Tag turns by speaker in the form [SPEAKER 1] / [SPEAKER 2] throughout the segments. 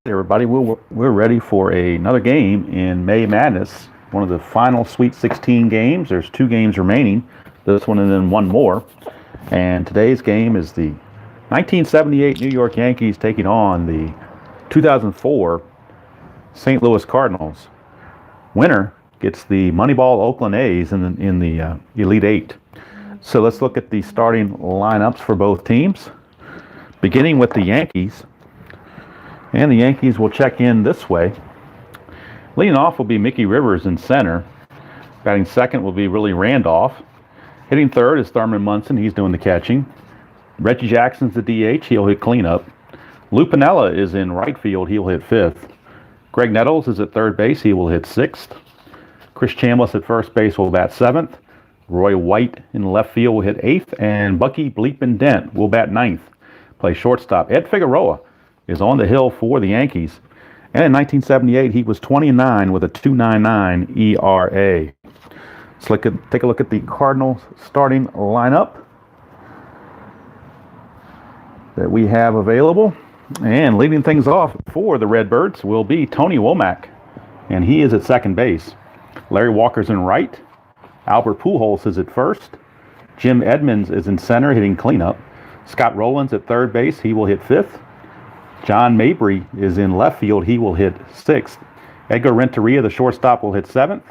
[SPEAKER 1] Everybody, we're ready for another game in May Madness, one of the final Sweet 16 games. There's two games remaining, this one and then one more. And today's game is the 1978 New York Yankees taking on the 2004 St. Louis Cardinals. Winner gets the Moneyball Oakland A's in the Elite Eight. So let's look at the starting lineups for both teams, beginning with the Yankees. And the Yankees will check in this way. Leading off will be Mickey Rivers in center. Batting second will be Willie Randolph. Hitting third is Thurman Munson. He's doing the catching. Reggie Jackson's the DH. He'll hit cleanup. Lou Piniella is in right field. He'll hit fifth. Greg Nettles is at third base. He will hit sixth. Chris Chambliss at first base will bat seventh. Roy White in left field will hit eighth. And Bucky Bleepin' Dent will bat ninth. Play shortstop. Ed Figueroa is on the hill for the Yankees. And in 1978, he was 29 with a 2.99 ERA. So take a look at the Cardinals starting lineup that we have available. And leading things off for the Redbirds will be Tony Womack, and he is at second base. Larry Walker's in right. Albert Pujols is at first. Jim Edmonds is in center, hitting cleanup. Scott Rowlands at third base. He will hit fifth. John Mabry is in left field. He will hit sixth. Edgar Renteria, the shortstop, will hit seventh.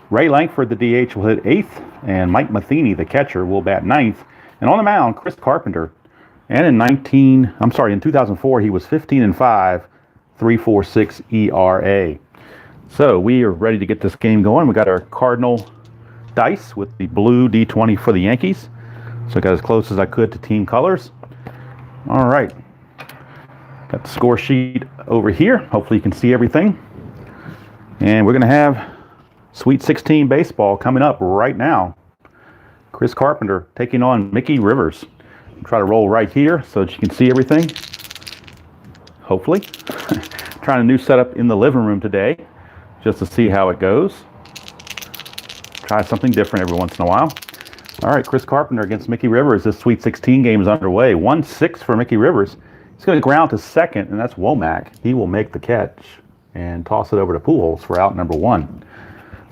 [SPEAKER 1] Ray Lankford, the DH, will hit eighth. And Mike Matheny, the catcher, will bat ninth. And on the mound, Chris Carpenter. And in 2004, he was 15-5, 3.46 ERA. So we are ready to get this game going. We got our Cardinal dice with the blue D20 for the Yankees. So I got as close as I could to team colors. All right. Got the score sheet over here. Hopefully you can see everything. And we're going to have Sweet 16 baseball coming up right now. Chris Carpenter taking on Mickey Rivers. Try to roll right here so that you can see everything. Hopefully. Trying a new setup in the living room today just to see how it goes. Try something different every once in a while. All right, Chris Carpenter against Mickey Rivers. This Sweet 16 game is underway. 1-6 for Mickey Rivers. He's going to ground to second, and that's Womack. He will make the catch and toss it over to Pujols for out number one.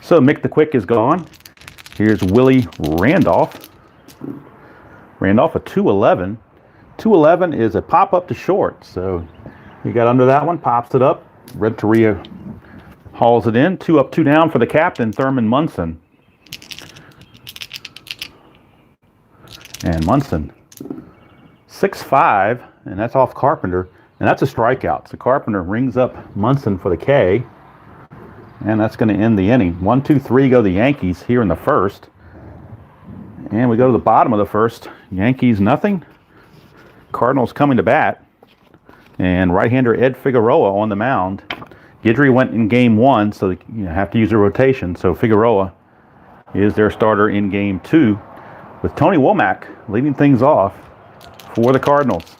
[SPEAKER 1] So Mick the Quick is gone. Here's Willie Randolph. Randolph a 2-11. 2-11 is a pop-up to short. So he got under that one, pops it up. Renteria hauls it in. 2 up, 2 down for the captain, Thurman Munson. And Munson, 6-5. And that's off Carpenter, and that's a strikeout. So Carpenter rings up Munson for the K, and that's going to end the inning. 1-2-3 go the Yankees here in the first. And we go to the bottom of the first. Yankees nothing. Cardinals coming to bat. And right-hander Ed Figueroa on the mound. Guidry went in game one, so you have to use a rotation. So Figueroa is their starter in game two, with Tony Womack leading things off for the Cardinals.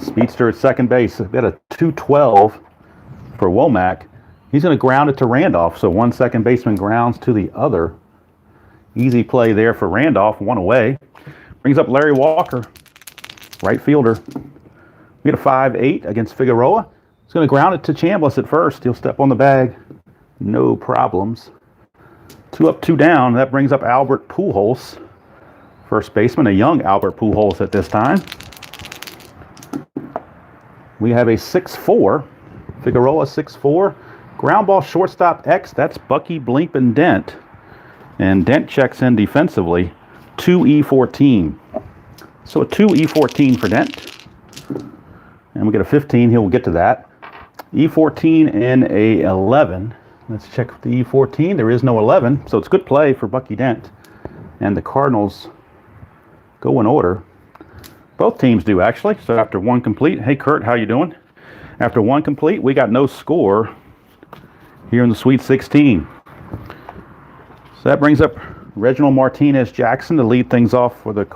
[SPEAKER 1] Speedster at second base. We've got a 2-12 for Womack. He's going to ground it to Randolph. So one second baseman grounds to the other. Easy play there for Randolph. One away. Brings up Larry Walker, right fielder. We got a 5-8 against Figueroa. He's going to ground it to Chambliss at first. He'll step on the bag. No problems. 2 up, 2 down. That brings up Albert Pujols, first baseman. A young Albert Pujols at this time. We have a 6-4. Figueroa 6-4. Ground ball shortstop X. That's Bucky Bleepin' Dent. And Dent checks in defensively. 2E14. So a 2E14 for Dent. And we get a 15. He'll get to that. E14 and a 11. Let's check the E14. There is no 11. So it's good play for Bucky Dent. And the Cardinals go in order. Both teams do, actually. So after one complete, hey, Kurt, how you doing? After one complete, we got no score here in the Sweet 16. So that brings up Reginald Martinez Jackson to lead things off for the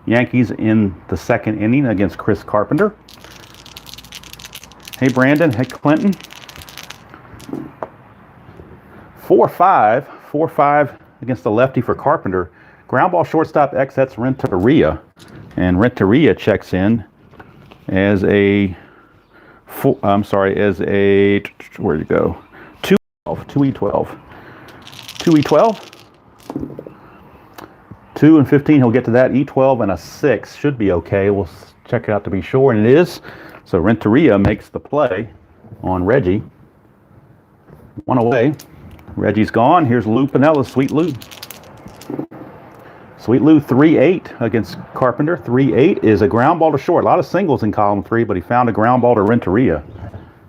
[SPEAKER 1] Yankees in the second inning against Chris Carpenter. Hey, Brandon. Hey, Clinton. 4-5. 4-5 against the lefty for Carpenter. Ground ball shortstop X, that's Renteria. And Renteria checks in as a I'm sorry, as a, where'd you go? 2E12. 2E12. 2 and 15, he'll get to that. E12 and a 6 should be okay. We'll check it out to be sure, and it is. So Renteria makes the play on Reggie. One away. Reggie's gone. Here's Lou Piniella, Sweet Lou. Sweet Lou 3-8 against Carpenter. 3-8 is a ground ball to short. A lot of singles in column 3, but he found a ground ball to Renteria.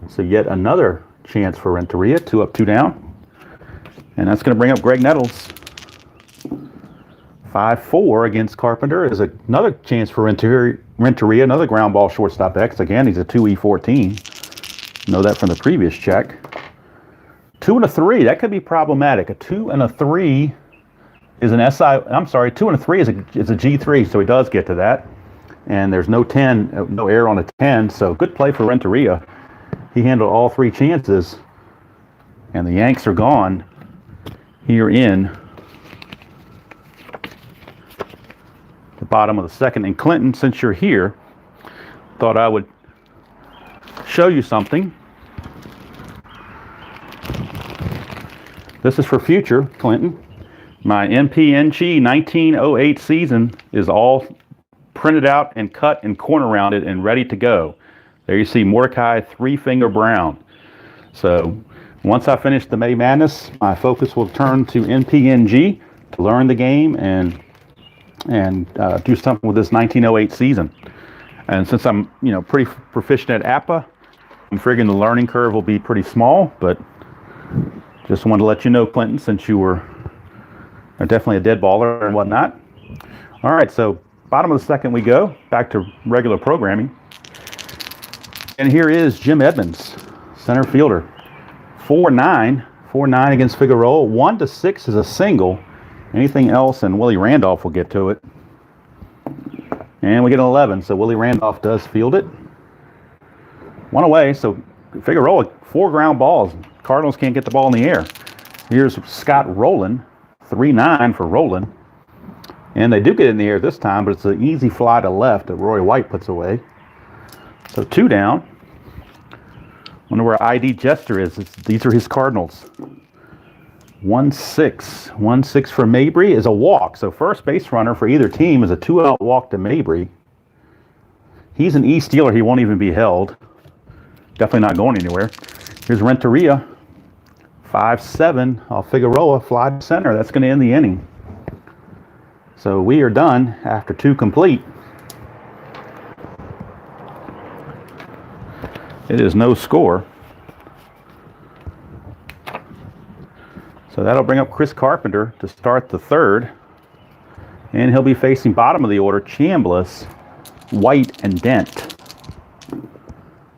[SPEAKER 1] So yet another chance for Renteria. 2 up, 2 down. And that's going to bring up Greg Nettles. 5-4 against Carpenter is another chance for Renteria. Another ground ball shortstop X. Again, he's a 2E14. Know that from the previous check. 2 and a 3. That could be problematic. A 2 and a 3 is an SI. I'm sorry. 2 and a 3 is a G3, so he does get to that. And there's no 10, no error on a 10. So good play for Renteria. He handled all 3 chances, and the Yanks are gone here in the bottom of the second. And Clinton, since you're here, thought I would show you something. This is for future, Clinton. My NPNG 1908 season is all printed out and cut and corner rounded and ready to go. There you see Mordecai 3-Finger Brown. So once I finish the May Madness, my focus will turn to NPNG to learn the game and do something with this 1908 season. And since I'm pretty proficient at APA, I'm figuring the learning curve will be pretty small, but just wanted to let you know, Clinton, since you were definitely a dead baller and whatnot. All right, so bottom of the second we go, back to regular programming. And here is Jim Edmonds, center fielder. 4-9 against Figueroa. 1-6 is a single. Anything else, and Willie Randolph will get to it. And we get an 11, so Willie Randolph does field it. 1 away, so Figueroa, 4 ground balls. Cardinals can't get the ball in the air. Here's Scott Rowland, 3-9 for Rowland. And they do get it in the air this time, but it's an easy fly to left that Roy White puts away. So 2 down. Wonder where ID Jester is. These are his Cardinals. 1-6. 1-6 for Mabry is a walk. So first base runner for either team is a 2-out walk to Mabry. He's an E-stealer. He won't even be held. Definitely not going anywhere. Here's Renteria. 5-7 off Figueroa. Fly to center. That's going to end the inning. So we are done after 2 complete. It is no score. So that'll bring up Chris Carpenter to start the third. And he'll be facing bottom of the order, Chambliss, White, and Dent.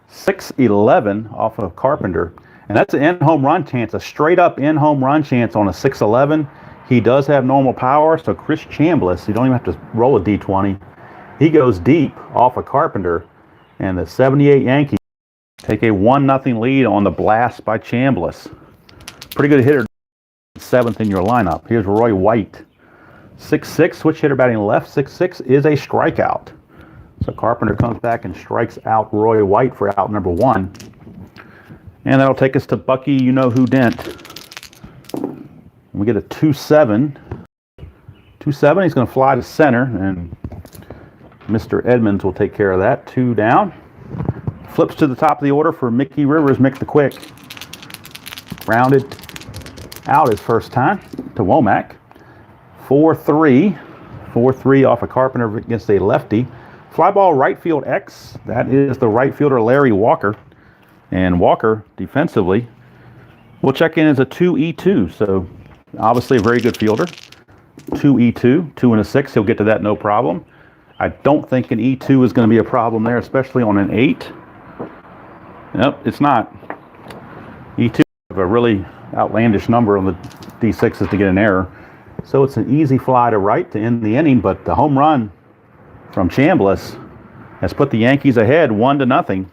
[SPEAKER 1] 6-11 off of Carpenter. And that's an in-home run chance, a straight-up in-home run chance on a 6-11. He does have normal power, so Chris Chambliss, you don't even have to roll a D20. He goes deep off of Carpenter, and the 78 Yankees take a 1-0 lead on the blast by Chambliss. Pretty good hitter, 7th in your lineup. Here's Roy White. 6-6, switch hitter batting left. 6-6 is a strikeout. So Carpenter comes back and strikes out Roy White for out number 1. And that'll take us to Bucky You-Know-Who Dent. We get a 2-7. 2-7, he's going to fly to center, and Mr. Edmonds will take care of that. 2 down. Flips to the top of the order for Mickey Rivers, Mick the Quick. Rounded out his first time to Womack. 4-3. 4-3 off of Carpenter against a lefty. Fly ball right field X. That is the right fielder Larry Walker. And Walker, defensively, will check in as a 2E2. So obviously a very good fielder. 2E2, 2 and a 6. He'll get to that no problem. I don't think an E2 is going to be a problem there, especially on an 8. Nope, it's not. E2 have a really outlandish number on the D6s to get an error. So it's an easy fly to right to end the inning, but the home run from Chambliss has put the Yankees ahead 1-0.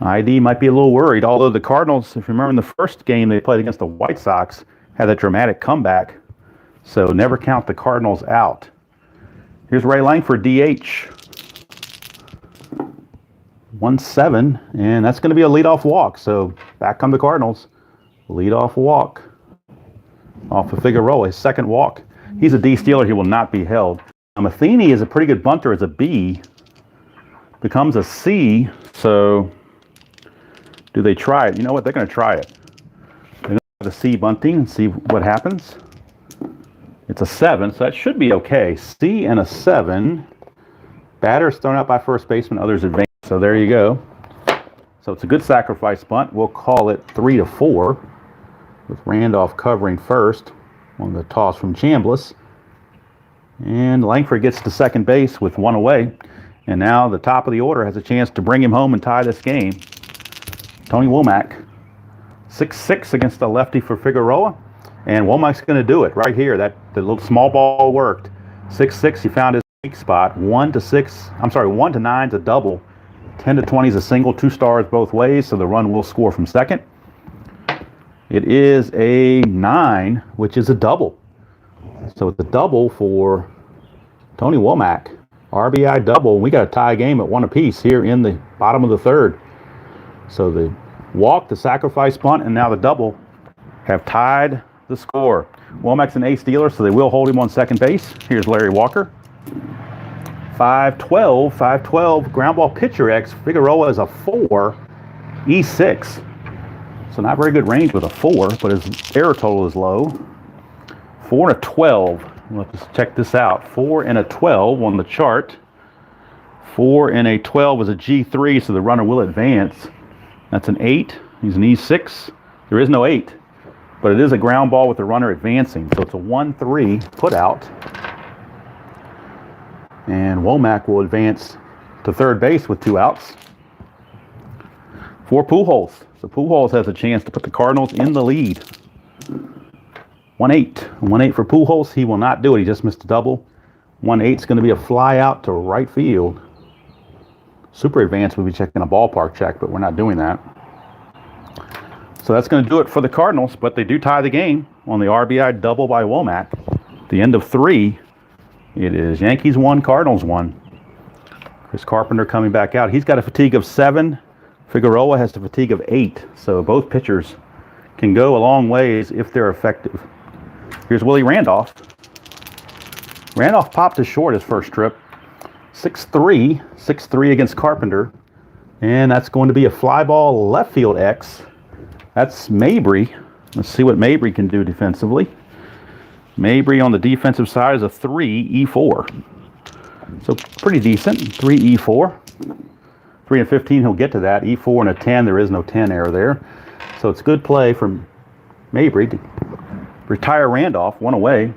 [SPEAKER 1] ID might be a little worried, although the Cardinals, if you remember in the first game they played against the White Sox, had that dramatic comeback. So never count the Cardinals out. Here's Ray Langford, DH. 1-7, and that's going to be a leadoff walk. So back come the Cardinals. Leadoff walk off of Figueroa, his second walk. He's a D stealer. He will not be held. Matheny is a pretty good bunter as a B. Becomes a C. So do they try it? You know what? They're going to try it. They're going to have the C bunting and see what happens. It's a 7, so that should be okay. C and a 7. Batters thrown out by first baseman, others advance. So there you go. So it's a good sacrifice bunt. We'll call it 3-4 with Randolph covering first on the toss from Chambliss. And Langford gets to second base with 1 away. And now the top of the order has a chance to bring him home and tie this game. Tony Womack, 6-6 against the lefty for Figueroa. And Womack's going to do it right here. The little small ball worked. 6-6, he found his weak spot. 1-9 is a double. 10-20 is a single. 2 stars both ways, so the run will score from second. It is a 9, which is a double. So it's a double for Tony Womack. RBI double. We got a tie game at 1 apiece here in the bottom of the third. So the walk, the sacrifice bunt, and now the double have tied the score. Womack's an ace dealer, so they will hold him on second base. Here's Larry Walker. 5-12, ground ball pitcher X. Figueroa is a 4, E6. So not very good range with a 4, but his error total is low. 4-12. Let's check this out. 4-12 on the chart. 4-12 is a G3, so the runner will advance. That's an 8. He's an E6. There is no 8, but it is a ground ball with the runner advancing. So it's a 1-3 put out. And Womack will advance to third base with 2 outs. For Pujols. So Pujols has a chance to put the Cardinals in the lead. 1-8. 1-8 for Pujols. He will not do it. He just missed a double. 1-8 is going to be a fly out to right field. Super Advanced will be checking a ballpark check, but we're not doing that. So that's going to do it for the Cardinals, but they do tie the game on the RBI double by Womack. At the end of 3, it is Yankees 1, Cardinals 1. Chris Carpenter coming back out. He's got a fatigue of 7. Figueroa has a fatigue of 8. So both pitchers can go a long ways if they're effective. Here's Willie Randolph. Randolph popped his short his first trip. 6-3 against Carpenter. And that's going to be a fly ball left field X. That's Mabry. Let's see what Mabry can do defensively. Mabry on the defensive side is a 3-E4. So pretty decent. 3-E4. 3-15, he'll get to that. E4 and a 10, there is no 10 error there. So it's good play from Mabry to retire Randolph, 1 away.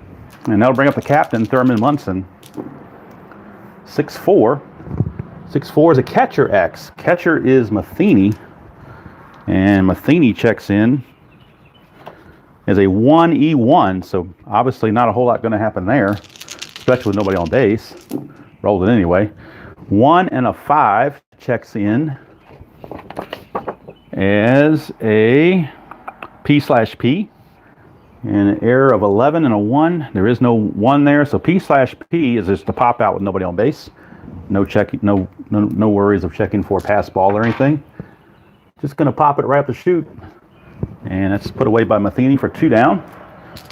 [SPEAKER 1] And that'll bring up the captain, Thurman Munson. 6-4. 6-4 is a catcher X. Catcher is Matheny. And Matheny checks in as a 1-E1. So obviously not a whole lot going to happen there, especially with nobody on base. Rolled it anyway. 1 and a 5 checks in as a P/P. And an error of 11 and a 1. There is no 1 there, so P/P is just to pop out with nobody on base. No checking, no worries of checking for a pass ball or anything. Just going to pop it right up the chute. And that's put away by Matheny for 2 down.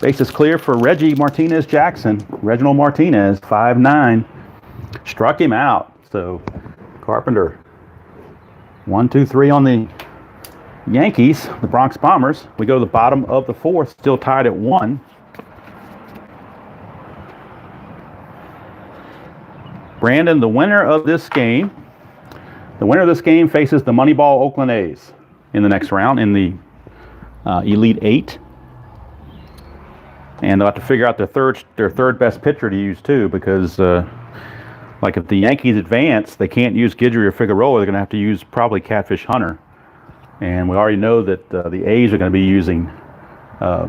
[SPEAKER 1] Base is clear for Reggie Martinez Jackson. Reginald Martinez, 5'9". Struck him out. So Carpenter, 1-2-3 on the Yankees, the Bronx Bombers. We go to the bottom of the 4th, still tied at 1. Brandon, the winner of this game faces the Moneyball Oakland A's in the next round in the Elite 8. And they'll have to figure out their third best pitcher to use too, because like if the Yankees advance, they can't use Guidry or Figueroa. They're going to have to use probably Catfish Hunter. And we already know that the A's are going to be using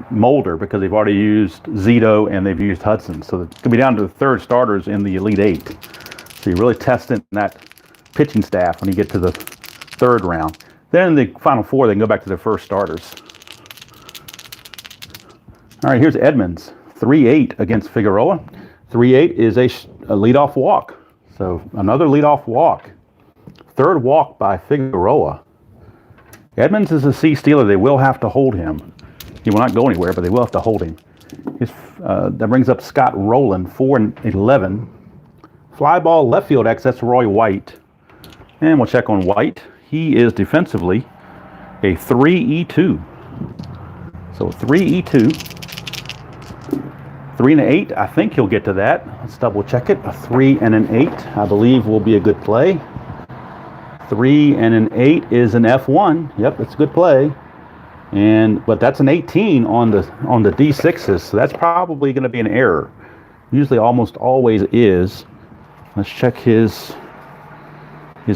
[SPEAKER 1] Mulder because they've already used Zito and they've used Hudson. So it's going to be down to the third starters in the Elite 8. So you're really testing that pitching staff when you get to the third round. Then in the final 4, they can go back to their first starters. All right, here's Edmonds, 3-8 against Figueroa. 3-8 is a leadoff walk. So another leadoff walk. third walk by Figueroa. Edmonds is a C stealer. They will have to hold him. He will not go anywhere, but they will have to hold him. That brings up Scott Rowland, 4-11. Fly ball left field X, that's Roy White. And we'll check on White. He is defensively a 3-E-2. So 3-E-2. 3 and an 8, I think he'll get to that. Let's double check it. A 3 and an 8, I believe, will be a good play. 3 and an 8 is an F1. Yep, it's a good play. But that's an 18 on the D6s, so that's probably going to be an error. Usually, almost always is. Let's check his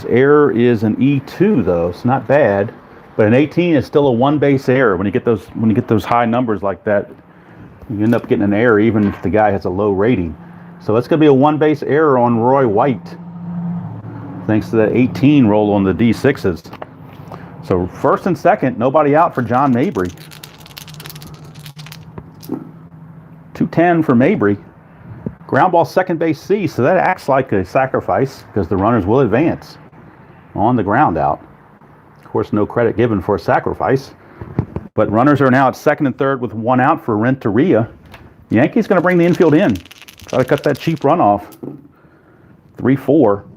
[SPEAKER 1] error is an E2 though. It's not bad, but an 18 is still a one base error. When you get those high numbers like that, you end up getting an error even if the guy has a low rating. So that's going to be a one base error on Roy White, thanks to that 18 roll on the D6s. So first and second, nobody out for John Mabry. 2-10 for Mabry. Ground ball second base C, so that acts like a sacrifice because the runners will advance on the ground out. Of course, no credit given for a sacrifice. But runners are now at second and third with one out for Renteria. Yankees going to bring the infield in. Try to cut that cheap runoff. 3-4.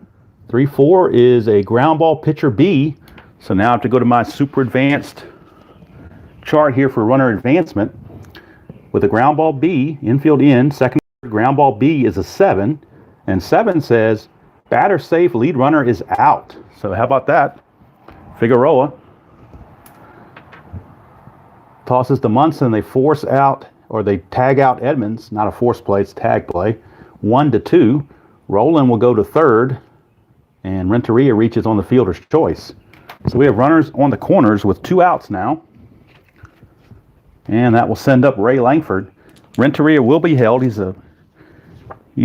[SPEAKER 1] 3-4 is a ground ball pitcher B. So now I have to go to my super advanced chart here for runner advancement. With a ground ball B, infield in, second ground ball B is a 7. And 7 says batter safe, lead runner is out. So how about that? Figueroa tosses to Munson. They force out, or they tag out Edmonds. Not a force play, it's tag play. 1-2. Rowland will go to third, and Renteria reaches on the fielder's choice. So we have runners on the corners with 2 outs now. And that will send up Ray Langford. Renteria will be held. He's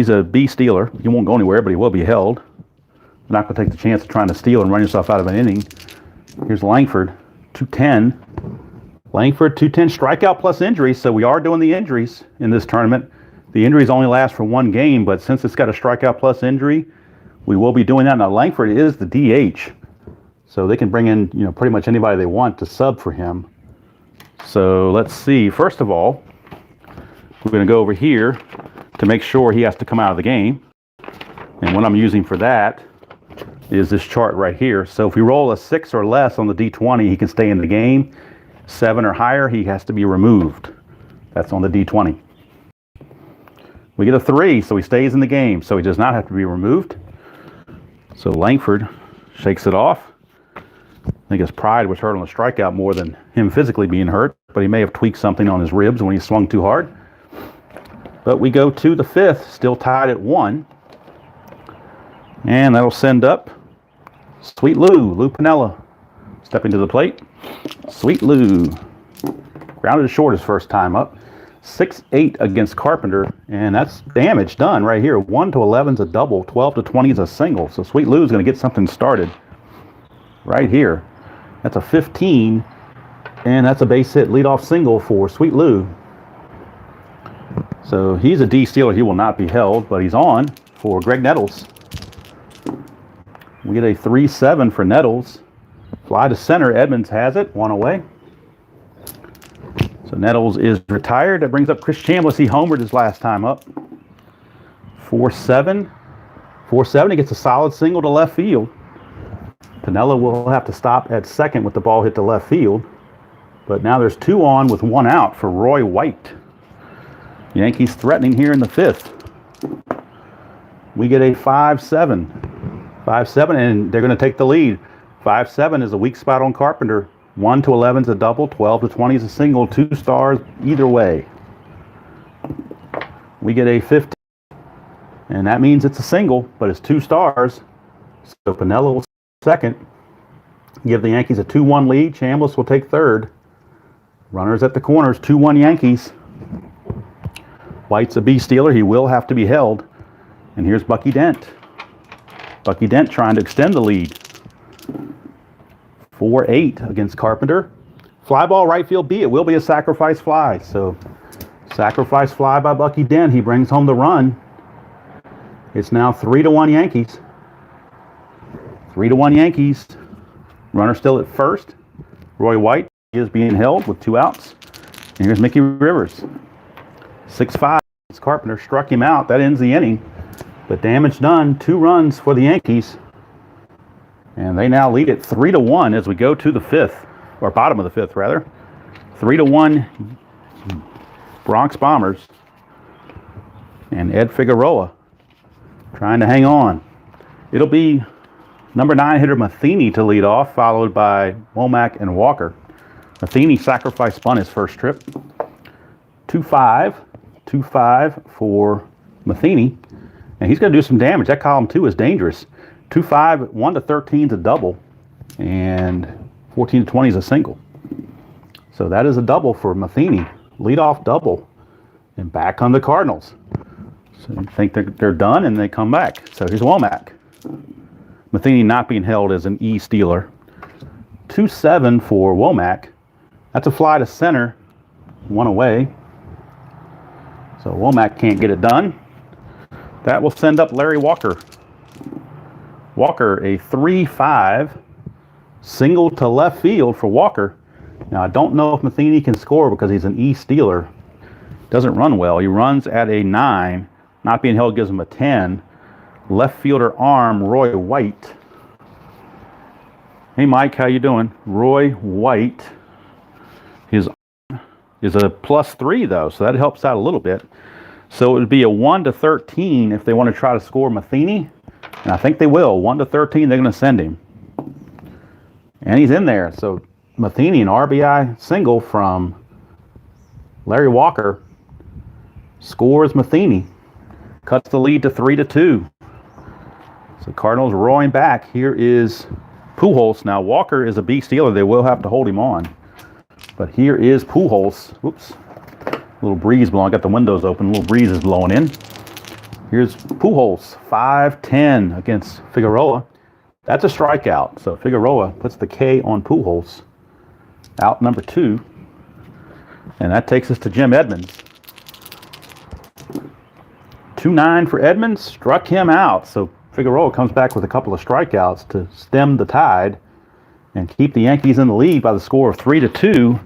[SPEAKER 1] a B stealer. He won't go anywhere, but he will be held. I'm not going to take the chance of trying to steal and run yourself out of an inning. Here's Langford, 2-10. Langford, 2-10, strikeout plus injuries. So we are doing the injuries in this tournament. The injuries only last for one game, but since it's got a strikeout plus injury, we will be doing that. Now, Langford is the DH, so they can bring in pretty much anybody they want to sub for him. So let's see. First of all, we're going to go over here to make sure he has to come out of the game. And what I'm using for that is this chart right here. So if we roll a 6 or less on the D20, he can stay in the game. 7 or higher, he has to be removed. That's on the D20. We get a 3, so he stays in the game. So he does not have to be removed. So Langford shakes it off. I think his pride was hurt on the strikeout more than him physically being hurt, but he may have tweaked something on his ribs when he swung too hard. But we go to the 5th, still tied at 1. And that'll send up Sweet Lou Piniella, stepping to the plate. Sweet Lou grounded to short his first time up. 6-8 against Carpenter, and that's damage done right here. 1-11 is a double, 12-20 is a single. So Sweet Lou's going to get something started right here. That's a 15, and that's a base hit leadoff single for Sweet Lou. So he's a D stealer. He will not be held, but he's on for Greg Nettles. We get a 3-7 for Nettles. Fly to center. Edmonds has it. 1 away. So Nettles is retired. That brings up Chris Chambliss. He homered his last time up. 4-7. 4-7. He gets a solid single to left field. Piniella will have to stop at second with the ball hit to left field. But now there's 2 on with 1 out for Roy White. Yankees threatening here in the 5th. We get a 5-7. 5-7, and they're going to take the lead. 5-7 is a weak spot on Carpenter. 1-11 is a double, 12-20 is a single, 2 stars either way. We get a 15, and that means it's a single, but it's 2 stars. So Piniella will second, give the Yankees a 2-1 lead. Chambliss will take third. Runners at the corners, 2-1 Yankees. White's a B stealer. He will have to be held. And here's Bucky Dent. Bucky Dent trying to extend the lead. 4-8 against Carpenter. Fly ball right field B. It will be a sacrifice fly. So sacrifice fly by Bucky Dent. He brings home the run. It's now 3-1 Yankees. 3-1 Yankees. Runner still at first. Roy White is being held with 2 outs. And here's Mickey Rivers. 6-5. Carpenter struck him out. That ends the inning. But damage done. 2 runs for the Yankees. And they now lead it 3-1 as we go to the 5th. Or bottom of the 5th, rather. 3-1 Bronx Bombers. And Ed Figueroa trying to hang on. It'll be number 9 hitter Matheny to lead off, followed by Womack and Walker. Matheny sacrifice bunt his first trip. 2-5 for Matheny. And he's going to do some damage. That column 2 is dangerous. 2-5, 1-13 is a double. And 14-20 is a single. So that is a double for Matheny. Leadoff double. And back on the Cardinals. So you think they're done, and they come back. So here's Womack. Matheny not being held as an E stealer. 2-7 for Womack. That's a fly to center. 1 away. So Womack can't get it done. That will send up Larry Walker. Walker, a 3-5 single to left field for Walker. Now, I don't know if Matheny can score because he's an E stealer. Doesn't run well. He runs at a 9. Not being held gives him a 10. Left fielder arm, Roy White. Hey, Mike, how you doing? Roy White. His arm is a +3, though, so that helps out a little bit. So it would be a 1-13 if they want to try to score Matheny. And I think they will. 1-13, they're going to send him. And he's in there. So Matheny, an RBI single from Larry Walker, scores Matheny. Cuts the lead to 3-2. So Cardinals roaring back. Here is Pujols. Now Walker is a B stealer. They will have to hold him on. But here is Pujols. Whoops. A little breeze blowing. I got the windows open. A little breeze is blowing in. Here's Pujols. 5-10 against Figueroa. That's a strikeout. So Figueroa puts the K on Pujols. Out number 2. And that takes us to Jim Edmonds. 2-9 for Edmonds. Struck him out. So Figueroa comes back with a couple of strikeouts to stem the tide and keep the Yankees in the lead by the score of 3-2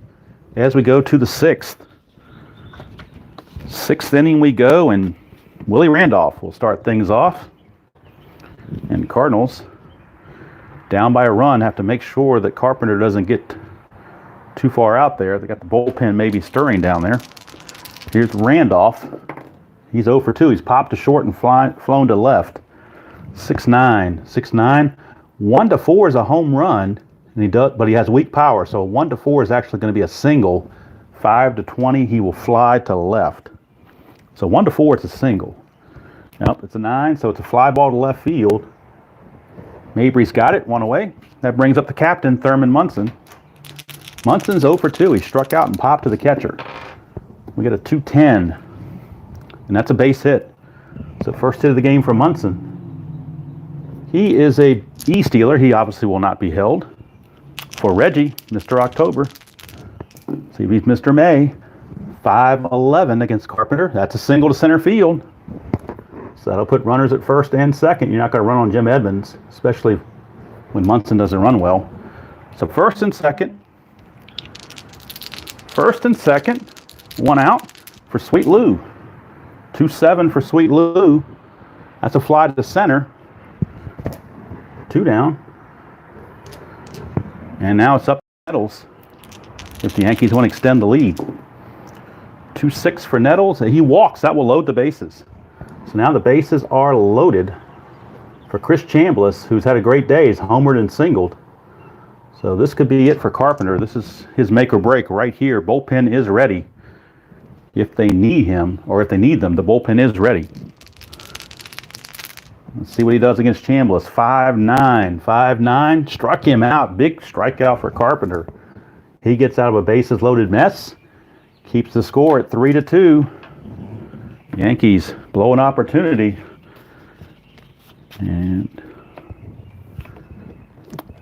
[SPEAKER 1] as we go to the 6th. 6th inning we go, and Willie Randolph will start things off. And Cardinals, down by a run, have to make sure that Carpenter doesn't get too far out there. They got the bullpen maybe stirring down there. Here's Randolph. He's 0 for 2. He's popped to short and flown to left. 6-9. 6-9. 1-4 is a home run, and but he has weak power, so 1-4 is actually going to be a single. 5-20, he will fly to left. So 1-4, it's a single. Nope, it's a 9, so it's a fly ball to left field. Mabry's got it, 1 away. That brings up the captain, Thurman Munson. Munson's 0 for 2. He struck out and popped to the catcher. We get a 2-10, and that's a base hit. So first hit of the game for Munson. He is a E stealer. He obviously will not be held. For Reggie, Mr. October. See if he's Mr. May. 5-11 against Carpenter. That's a single to center field. So that'll put runners at first and second. You're not going to run on Jim Edmonds, especially when Munson doesn't run well. So first and second. First and second. 1 out for Sweet Lou. 2-7 for Sweet Lou. That's a fly to the center. 2 down. And now it's up to Nettles if the Yankees want to extend the lead. 2-6 for Nettles. He walks. That will load the bases. So now the bases are loaded for Chris Chambliss, who's had a great day. He's homered and singled. So this could be it for Carpenter. This is his make or break right here. Bullpen is ready. If they need him, or if they need them, the bullpen is ready. Let's see what he does against Chambliss. 5-9. 5-9. Struck him out. Big strikeout for Carpenter. He gets out of a bases loaded mess. Keeps the score at 3-2. Yankees blow an opportunity. And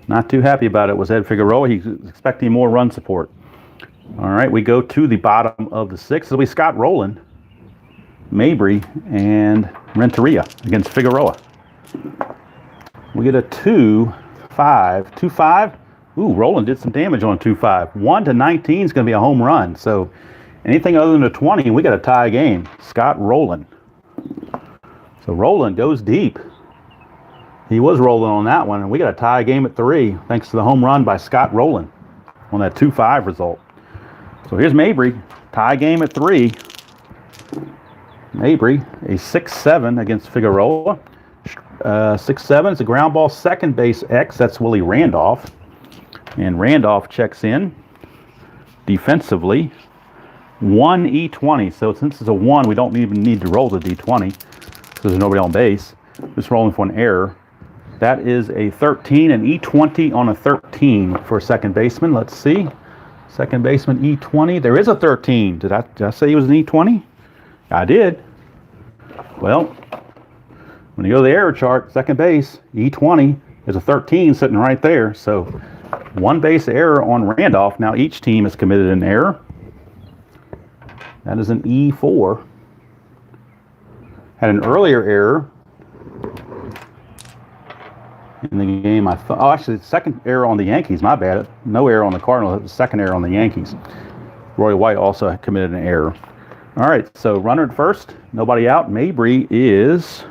[SPEAKER 1] not too happy about it was Ed Figueroa. He's expecting more run support. All right, we go to the bottom of the 6th. It'll be Scott Rowland, Mabry, and Renteria against Figueroa. We get a 2 5. 2-5. Ooh, Roland did some damage on 2-5. 1 to 19 is going to be a home run. So anything other than a 20, we got a tie game. Scott Rowland. So Rowland goes deep. He was rolling on that one, and we got a tie game at 3 thanks to the home run by Scott Rowland on that 2-5 result. So here's Mabry, tie game at 3. Mabry, a 6-7 against Figueroa. 6-7 is a ground ball, second base X. That's Willie Randolph. And Randolph checks in defensively. 1 E20. So since it's a 1, we don't even need to roll the D20 because there's nobody on base. Just rolling for an error. That is a 13, an E20 on a 13 for a second baseman. Let's see. Second baseman E20. There is a 13. Did I say he was an E20? I did. Well, when you go to the error chart, second base, E20 is a 13 sitting right there. So one base error on Randolph. Now each team has committed an error. That is an E4. Had an earlier error in the game. Actually, the second error on the Yankees. My bad. No error on the Cardinals. It was the second error on the Yankees. Roy White also committed an error. All right, so runner at first. Nobody out. Mabry is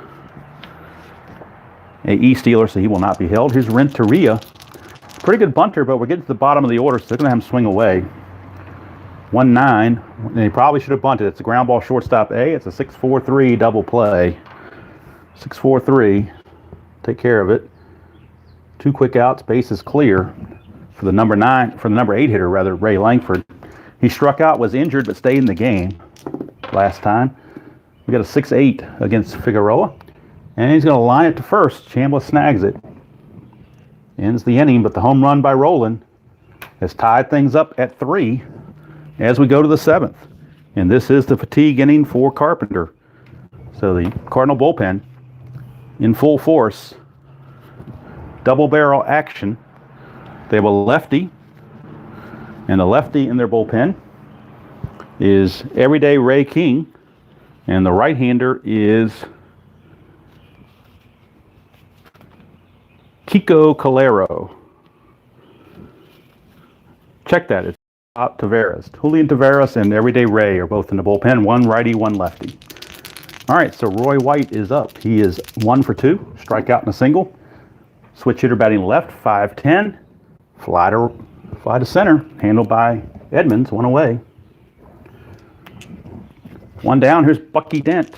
[SPEAKER 1] a E-stealer, so he will not be held. Here's Renteria. Pretty good bunter, but we're getting to the bottom of the order, so they're going to have him swing away. 1-9, and he probably should have bunted. It's a ground ball shortstop A. It's a 6-4-3 double play. 6-4-3. Take care of it. 2 quick outs. Base is clear for the number 8 hitter, rather, Ray Langford. He struck out, was injured, but stayed in the game last time. We got a 6-8 against Figueroa, and he's going to line it to first. Chambliss snags it. Ends the inning, but the home run by Rowland has tied things up at 3 as we go to the 7th. And this is the fatigue inning for Carpenter. So the Cardinal bullpen in full force. Double barrel action. They have a lefty. And the lefty in their bullpen is everyday Ray King. And the right-hander is Kiko Calero. Check that. It's Tavares. Julian Tavares and Everyday Ray are both in the bullpen. One righty, one lefty. All right, so Roy White is up. He is 1 for 2. Strikeout and a single. Switch hitter batting left, 5-10. Fly to center. Handled by Edmonds. 1 away. 1 down. Here's Bucky Dent.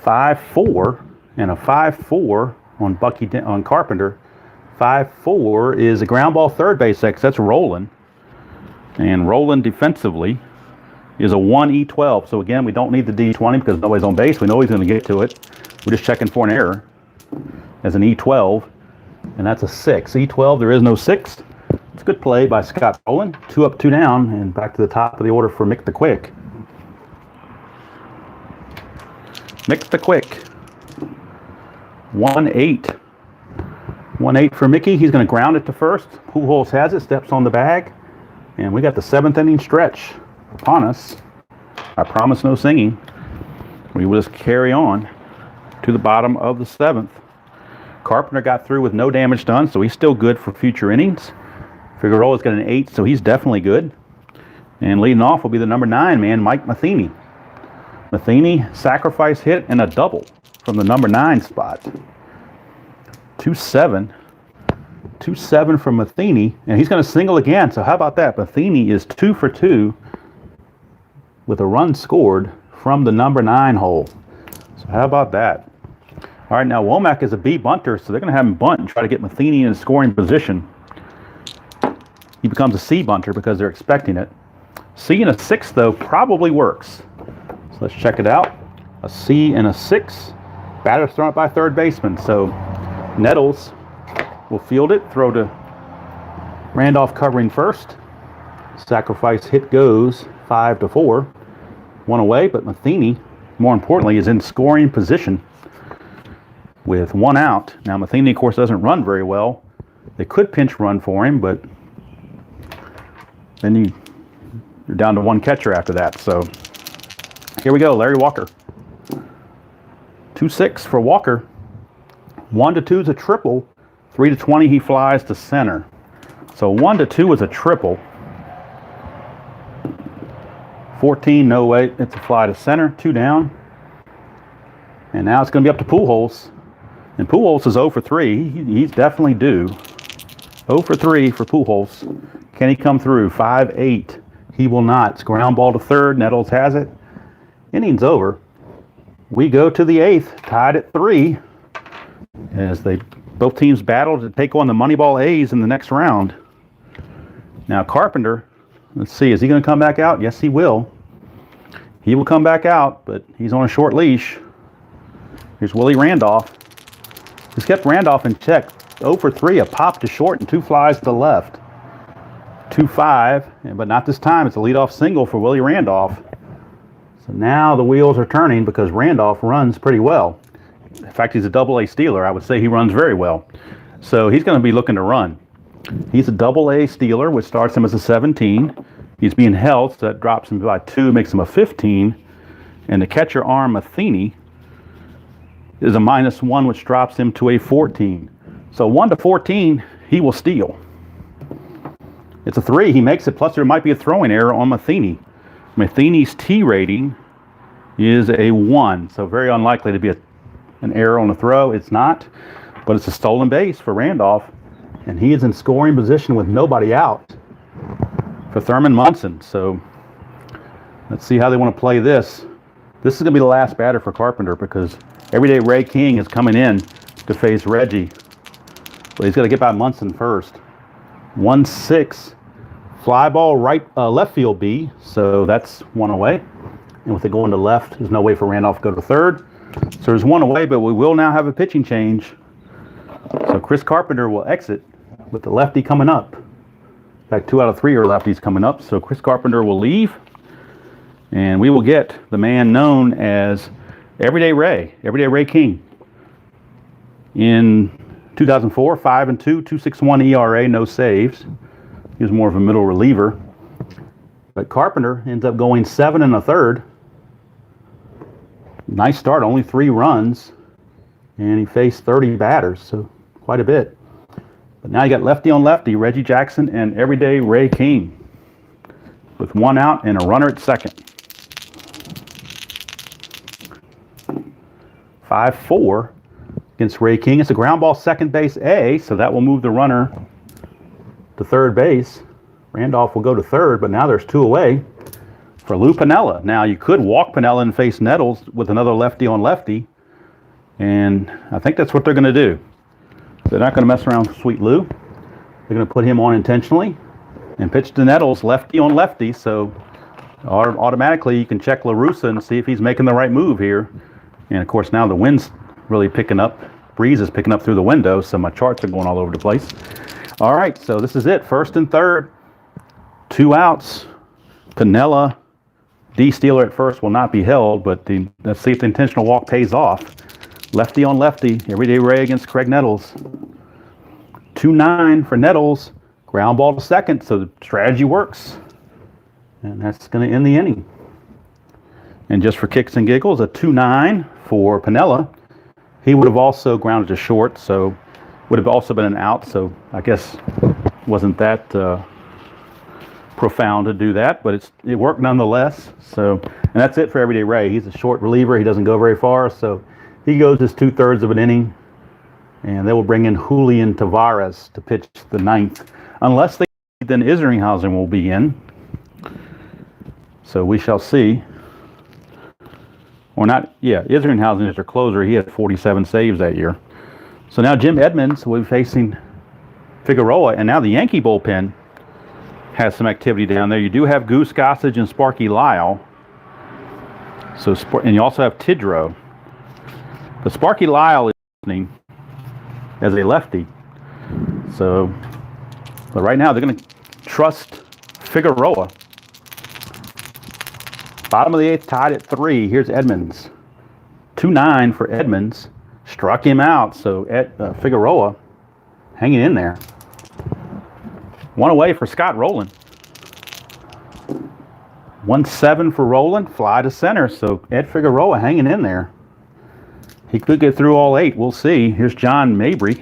[SPEAKER 1] 5-4 and a 5-4 on Bucky Dent, on Carpenter. 5-4 is a ground ball third base X. That's Rowland. And Rowland defensively is a 1E12. So again, we don't need the D20 because nobody's on base. We know he's going to get to it. We're just checking for an error as an E12. And that's a 6. E12, there is no 6. It's a good play by Scott Rowland. 2 up, 2 down, and back to the top of the order for Mick the Quick. Mick the Quick. 1-8. 1-8 for Mickey. He's going to ground it to first. Pujols has it, steps on the bag. And we got the 7th inning stretch upon us. I promise no singing. We will just carry on to the bottom of the 7th. Carpenter got through with no damage done, so he's still good for future innings. Figueroa's got an 8, so he's definitely good. And leading off will be the number 9 man, Mike Matheny. Matheny, sacrifice hit and a double from the number 9 spot. 2-7. 2-7 from Matheny, and he's going to single again. So how about that? Matheny is 2 for 2 with a run scored from the number 9 hole. So how about that? All right, now Womack is a B bunter, so they're going to have him bunt and try to get Matheny in a scoring position. He becomes a C bunter because they're expecting it. C and a 6, though, probably works. So let's check it out. A C and a 6. Batter's thrown up by third baseman, so Nettles will field it, throw to Randolph covering first. Sacrifice hit goes 5-4. 1 away, but Matheny, more importantly, is in scoring position with 1 out. Now Matheny, of course, doesn't run very well. They could pinch run for him, but then you're down to 1 catcher after that. So here we go, Larry Walker. 2-6 for Walker. 1-2 is a triple. 3-20, he flies to center. So 1-2 is a triple. 14, no way. It's a fly to center. 2 down. And now it's going to be up to Pujols. And Pujols is 0 for 3. He's definitely due. 0 for 3 for Pujols. Can he come through? 5-8. He will not. It's ground ball to third. Nettles has it. Inning's over. We go to the 8th, tied at 3, as both teams battle to take on the Moneyball A's in the next round. Now Carpenter, let's see, is he going to come back out? Yes, he will. He will come back out, but he's on a short leash. Here's Willie Randolph. He's kept Randolph in check. 0 for 3, a pop to short and 2 flies to left. 2-5, but not this time. It's a leadoff single for Willie Randolph. So now the wheels are turning because Randolph runs pretty well. In fact, he's a double-A stealer. I would say he runs very well. So he's going to be looking to run. He's a double-A stealer, which starts him as a 17. He's being held, so that drops him by 2, makes him a 15. And the catcher arm, Matheny, is a -1, which drops him to a 14. So 1-14, he will steal. It's a 3. He makes it, plus there might be a throwing error on Matheny. Matheny's T rating is a 1, so very unlikely to be an error on the throw. It's not, but it's a stolen base for Randolph, and he is in scoring position with nobody out for Thurman Munson. So let's see how they want to play this. This is going to be the last batter for Carpenter because Everyday Ray King is coming in to face Reggie. But he's got to get by Munson first. 1-6. Fly ball left field B, so that's 1 away. And with it going to left, there's no way for Randolph to go to third. So there's 1 away, but we will now have a pitching change. So Chris Carpenter will exit with the lefty coming up. In fact, 2 out of 3 are lefties coming up. So Chris Carpenter will leave, and we will get the man known as Everyday Ray King. In 2004, 5-2, 2.61 ERA, no saves. He was more of a middle reliever. But Carpenter ends up going 7 1/3. Nice start, only 3 runs. And he faced 30 batters, so quite a bit. But now you got lefty on lefty, Reggie Jackson and Everyday Ray King, with 1 out and a runner at second. 5-4 against Ray King. It's a ground ball second base A, so that will move the runner to third base. Randolph will go to third, but now there's 2 away for Lou Piniella. Now you could walk Piniella and face Nettles with another lefty on lefty, and I think that's what they're going to do. They're not going to mess around with Sweet Lou. They're going to put him on intentionally and pitch to Nettles lefty on lefty, so automatically you can check LaRussa and see if he's making the right move here. And of course now the wind's really picking up. Breeze is picking up through the window, so my charts are going all over the place. All right, so this is it. First and third. 2 outs. Piniella, D stealer at first, will not be held, but let's see if the intentional walk pays off. Lefty on lefty. Everyday Ray against Craig Nettles. 2-9 for Nettles. Ground ball to second, so the strategy works. And that's going to end the inning. And just for kicks and giggles, a 2-9 for Piniella. He would have also grounded to short, so would have also been an out. So I guess wasn't that profound to do that, but it worked nonetheless. So, and that's it for Everyday Ray. He's a short reliever. He doesn't go very far, so he goes his 2/3 of an inning, and they will bring in Julian Tavares to pitch the 9th. Unless they, then Isringhausen will be in. So we shall see. Or not, yeah, Isringhausen is their closer. He had 47 saves that year. So now Jim Edmonds will be facing Figueroa, and now the Yankee bullpen has some activity down there. You do have Goose Gossage and Sparky Lyle. So, and you also have Tidrow. But Sparky Lyle is listening as a lefty. So, but right now they're going to trust Figueroa. Bottom of the 8th, tied at 3. Here's Edmonds. 2-9 for Edmonds. Struck him out, so Figueroa hanging in there. 1 away for Scott Rowland. 1-7 for Rowland. Fly to center, so Ed Figueroa hanging in there. he could get through all 8. We'll see. Here's John Mabry.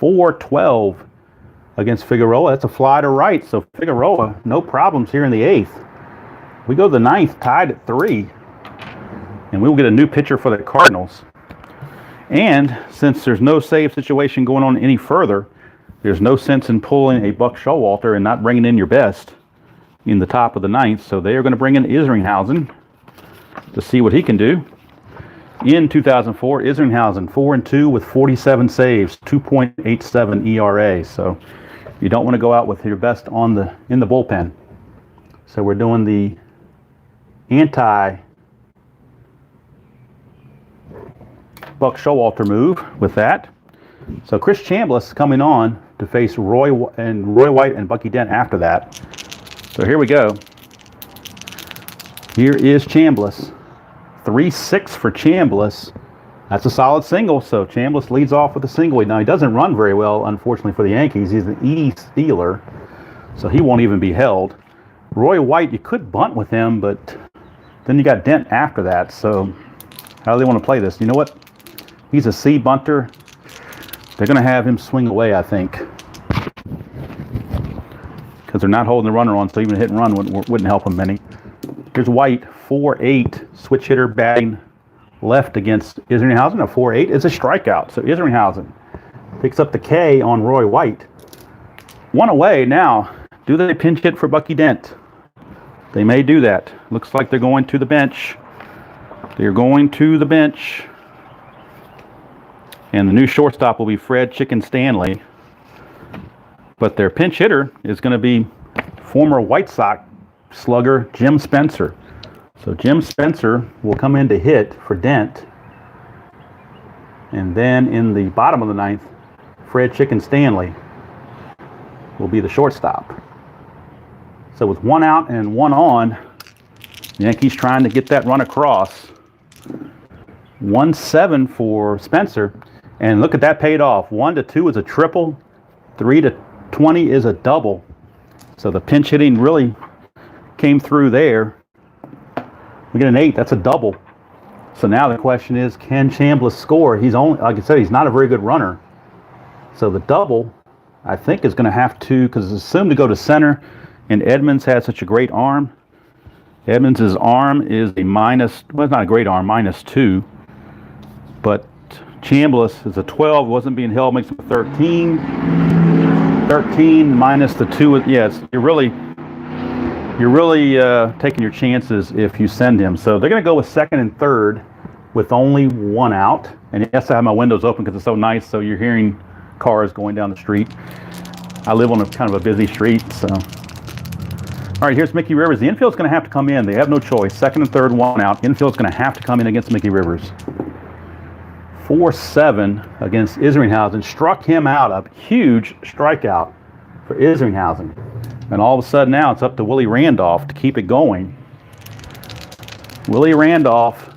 [SPEAKER 1] 4-12 against Figueroa. That's a fly to right. So Figueroa, no problems here in the 8th. We go to the 9th, tied at 3. And we will get a new pitcher for the Cardinals. And since there's no save situation going on any further, there's no sense in pulling a Buck Showalter and not bringing in your best in the top of the 9th. So they are going to bring in Isringhausen to see what he can do. In 2004, Isringhausen 4-2 with 47 saves, 2.87 ERA. So you don't want to go out with your best in the bullpen. So we're doing the anti-Buck Showalter move with that. So Chris Chambliss coming on to face Roy White and Bucky Dent after that. So here we go. Here is Chambliss. 3-6 for Chambliss. That's a solid single. So Chambliss leads off with a single. Now he doesn't run very well, unfortunately, for the Yankees. He's an E stealer, so he won't even be held. Roy White, you could bunt with him, but then you got Dent after that. So how do they want to play this? You know what? He's a C bunter. They're going to have him swing away, I think, because they're not holding the runner on, so even a hit and run wouldn't help him any. Here's White, 4-8, switch hitter batting left against Isringhausen. A 4-8 is a strikeout. So Isringhausen picks up the K on Roy White. 1 away now. Do they pinch hit for Bucky Dent? They may do that. Looks like they're going to the bench. They're going to the bench. And the new shortstop will be Fred Chicken Stanley. But their pinch hitter is going to be former White Sox slugger Jim Spencer. So Jim Spencer will come in to hit for Dent. And then in the bottom of the 9th, Fred Chicken Stanley will be the shortstop. So with 1 out and 1 on, the Yankees trying to get that run across. 1-7 for Spencer. And look at that, paid off. 1-2 is a triple. 3-20 is a double. So the pinch hitting really came through there. We get an 8. That's a double. So now the question is, can Chambliss score? He's only, like I said, he's not a very good runner. So the double, I think, is going to have to, because it's assumed to go to center, and Edmonds has such a great arm. Edmonds' arm is a minus, well, it's not a great arm, -2. But Chambliss is a 12, wasn't being held, makes him a 13. 13 minus the 2, yes, you're really taking your chances if you send him. So they're going to go with 2nd and 3rd with only 1 out. And yes, I have my windows open because it's so nice, so you're hearing cars going down the street. I live on a kind of a busy street, so. All right, here's Mickey Rivers. The infield's going to have to come in. They have no choice. 2nd and 3rd, 1 out. Infield's going to have to come in against Mickey Rivers. 4-7 against Isringhausen. Struck him out. A huge strikeout for Isringhausen. And all of a sudden now it's up to Willie Randolph to keep it going. Willie Randolph,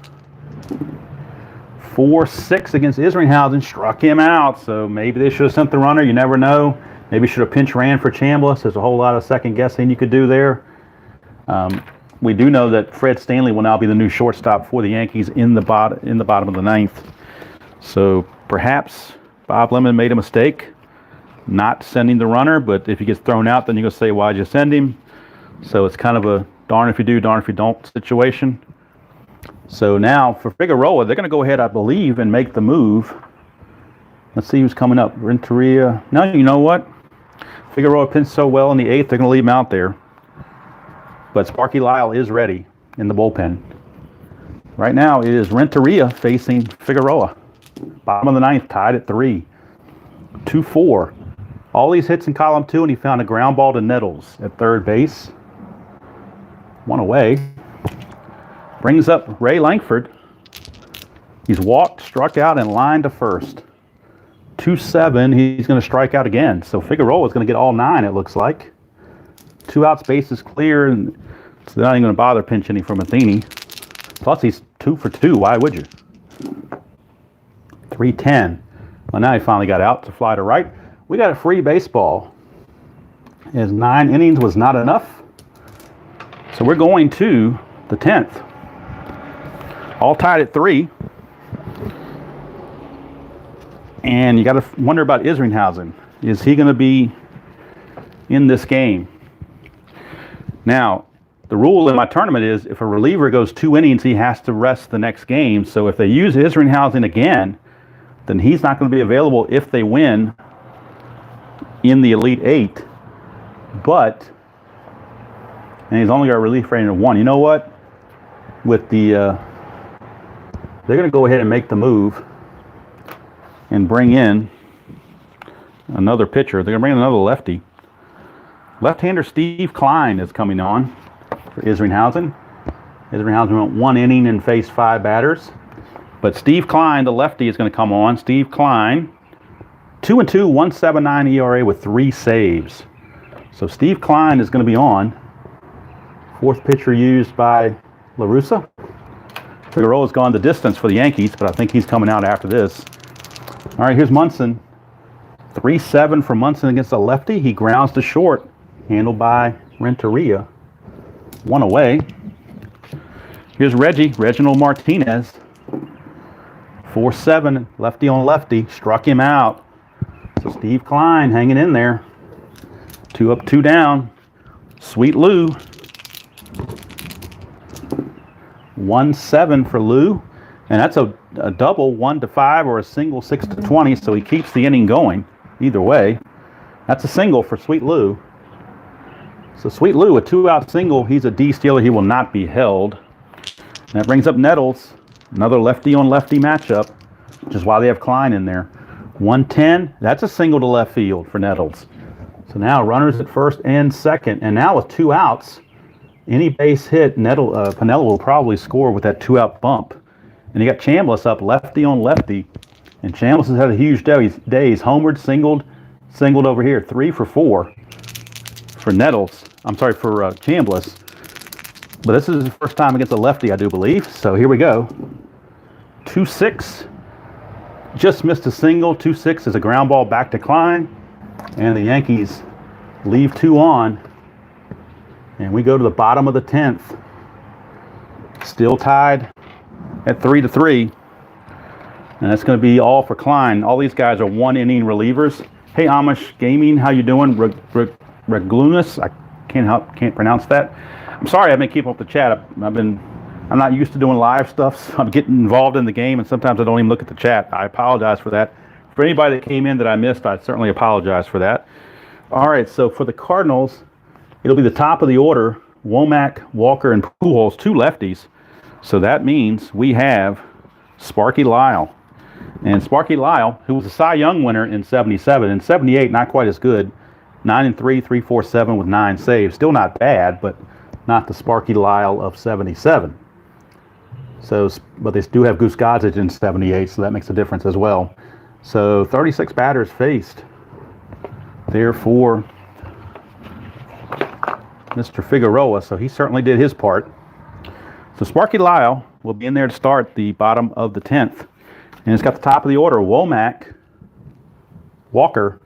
[SPEAKER 1] 4-6 against Isringhausen. Struck him out. So maybe they should have sent the runner. You never know. Maybe should have pinch ran for Chambliss. There's a whole lot of second guessing you could do there. We do know that Fred Stanley will now be the new shortstop for the Yankees in the bottom of the 9th. So perhaps Bob Lemon made a mistake not sending the runner, but if he gets thrown out, then you're going to say, why'd you send him? So it's kind of a darn if you do, darn if you don't situation. So now for Figueroa, they're going to go ahead, I believe, and make the move. Let's see who's coming up. Renteria. No, you know what? Figueroa pinched so well in the 8th, they're going to leave him out there. But Sparky Lyle is ready in the bullpen. Right now it is Renteria facing Figueroa. Bottom of the 9th, tied at 3. 2-4. All these hits in column 2, and he found a ground ball to Nettles at 3rd base. 1 away. Brings up Ray Langford. He's walked, struck out, and lined to 1st. 2-7. He's going to strike out again. So Figueroa is going to get all 9, it looks like. 2 outs, base is clear, and so they're not even going to bother pinch hitting for Matheny. Plus, he's 2 for 2. Why would you? 3-10. Well, now he finally got out to fly to right. We got a free baseball. His 9 innings was not enough. So we're going to the 10th. All tied at 3. And you got to wonder about Isringhausen. Is he going to be in this game? Now, the rule in my tournament is if a reliever goes 2 innings, he has to rest the next game. So if they use Isringhausen again, then he's not going to be available if they win in the Elite 8. And he's only got a relief rating of 1. You know what? With the, they're going to go ahead and make the move and bring in another pitcher. They're going to bring in another lefty. Left-hander Steve Klein is coming on for Isringhausen. Isringhausen went 1 inning and faced 5 batters. But Steve Klein, the lefty, is going to come on. Steve Klein, 2-2, 1.79 ERA with 3 saves. So Steve Klein is going to be on. 4th pitcher used by La Russa. Figueroa's gone the distance for the Yankees, but I think he's coming out after this. All right, here's Munson. 3-7 for Munson against a lefty. He grounds to short, handled by Renteria. 1 away. Here's Reginald Martinez. 4-7, lefty on lefty, struck him out. So Steve Klein hanging in there. 2 up, 2 down. Sweet Lou. 1-7 for Lou. And that's a double 1-5 or a single 6-20, so he keeps the inning going. Either way, that's a single for Sweet Lou. So Sweet Lou, a 2-out single, he's a D stealer. He will not be held. And that brings up Nettles, another lefty on lefty matchup, which is why they have Klein in there. 1-10, that's a single to left field for Nettles. So now runners at first and second, and now with 2 outs, any base hit, Pinella will probably score with that 2-out bump. And you got Chambliss up lefty on lefty. And Chambliss has had a huge day. He's homered, singled over here. 3 for 4 for Nettles. I'm sorry, for Chambliss. But this is his first time against a lefty, I do believe. So here we go. 2-6. Just missed a single. 2-6 is a ground ball back to Klein. And the Yankees leave 2 on. And we go to the bottom of the 10th. Still tied at 3-3. And that's going to be all for Klein. All these guys are 1-inning relievers. Hey, Amish Gaming, how you doing? Regulus, I can't pronounce that. I'm sorry, I've been keeping up with the chat. I'm not used to doing live stuff, so I'm getting involved in the game, and sometimes I don't even look at the chat. I apologize for that. For anybody that came in that I missed, I certainly apologize for that. All right, so for the Cardinals, it'll be the top of the order. Womack, Walker, and Pujols, 2 lefties. So that means we have Sparky Lyle. And Sparky Lyle, who was a Cy Young winner in 77, in 78, not quite as good. 9-3, 3.47 with 9 saves. Still not bad, but not the Sparky Lyle of 77. So, but they do have Goose Gossage in 78, so that makes a difference as well. So 36 batters faced. Therefore, Mr. Figueroa, so he certainly did his part. So Sparky Lyle will be in there to start the bottom of the 10th. And it's got the top of the order, Womack, Walker,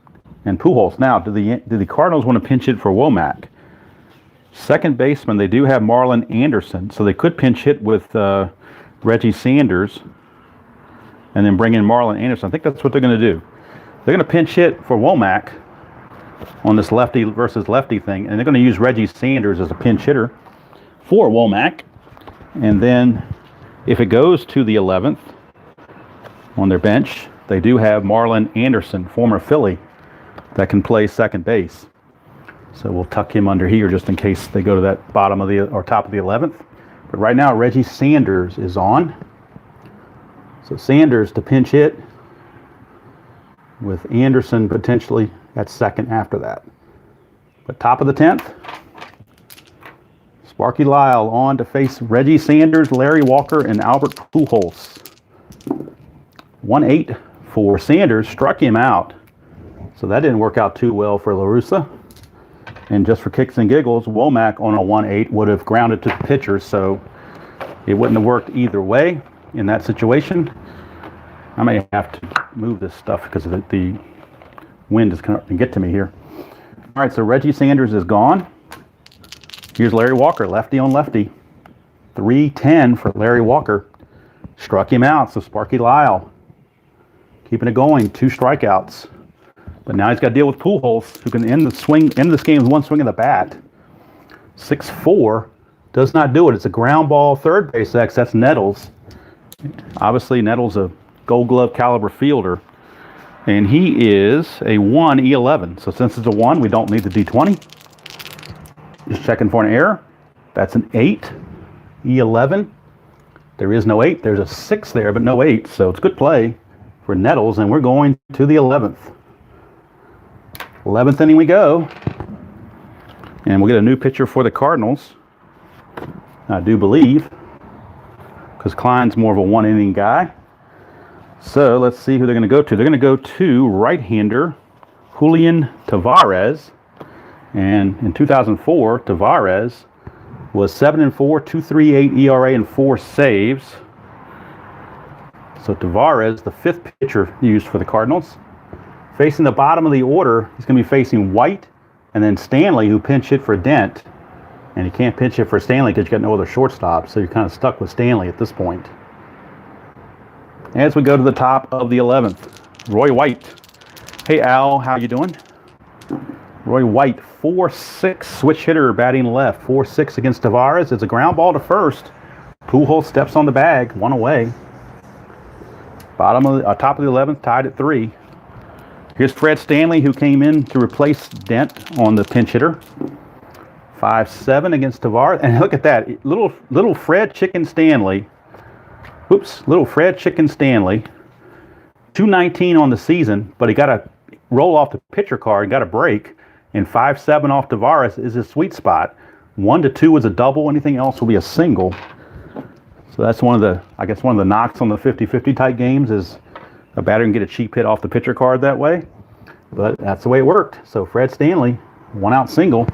[SPEAKER 1] and Pujols. Now, do the Cardinals want to pinch hit for Womack? Second baseman, they do have Marlon Anderson, so they could pinch hit with Reggie Sanders and then bring in Marlon Anderson. I think that's what they're going to do. They're going to pinch hit for Womack on this lefty versus lefty thing, and they're going to use Reggie Sanders as a pinch hitter for Womack. And then if it goes to the 11th on their bench, they do have Marlon Anderson, former Philly, that can play second base. So we'll tuck him under here just in case they go to that bottom of the or top of the 11th. But right now, Reggie Sanders is on. So Sanders to pinch hit with Anderson potentially at second after that. But top of the 10th, Sparky Lyle on to face Reggie Sanders, Larry Walker, and Albert Pujols. 1-8 for Sanders, struck him out. So that didn't work out too well for La Russa. And just for kicks and giggles, Womack on a 1-8 would have grounded to the pitcher, so it wouldn't have worked either way in that situation. I may have to move this stuff because the wind is going to get to me here. All right, so Reggie Sanders is gone. Here's Larry Walker, lefty on lefty. 3-10 for Larry Walker. Struck him out, so Sparky Lyle keeping it going, 2 strikeouts. But now he's got to deal with Pujols, who can end this game with 1 swing of the bat. 6-4 does not do it. It's a ground ball, third base X. That's Nettles. Obviously, Nettles a Gold Glove caliber fielder, and he is a 1E11. So since it's a 1, we don't need the D20. Just checking for an error. That's an 8E11. There is no 8. There's a 6 there, but no 8. So it's good play for Nettles, and we're going to the 11th. 11th inning we go, and we'll get a new pitcher for the Cardinals, I do believe, because Klein's more of a 1-inning guy. So let's see who they're going to go to. They're going to go to right-hander Julian Tavares, and in 2004, Tavares was 7-4, 2.38 ERA, and 4 saves. So Tavares, the 5th pitcher used for the Cardinals. Facing the bottom of the order, he's going to be facing White and then Stanley, who pinch hit for Dent. And you can't pinch hit for Stanley because you got no other shortstop, so you're kind of stuck with Stanley at this point. As we go to the top of the 11th, Roy White. Hey Al, how you doing? Roy White, 4-6 switch hitter, batting left. 4-6 against Tavares. It's a ground ball to first. Pujols steps on the bag, 1 away. Top of the 11th, tied at 3. Here's Fred Stanley, who came in to replace Dent on the pinch hitter. 5-7 against Tavares. And look at that. Little Fred Chicken Stanley. Little Fred Chicken Stanley. 219 on the season, but he got a roll off the pitcher card, got a break. And 5-7 off Tavares is his sweet spot. 1-2 is a double. Anything else will be a single. So that's one of the knocks on the 50-50 type games is a batter can get a cheap hit off the pitcher card that way. But that's the way it worked. So Fred Stanley, 1-out single.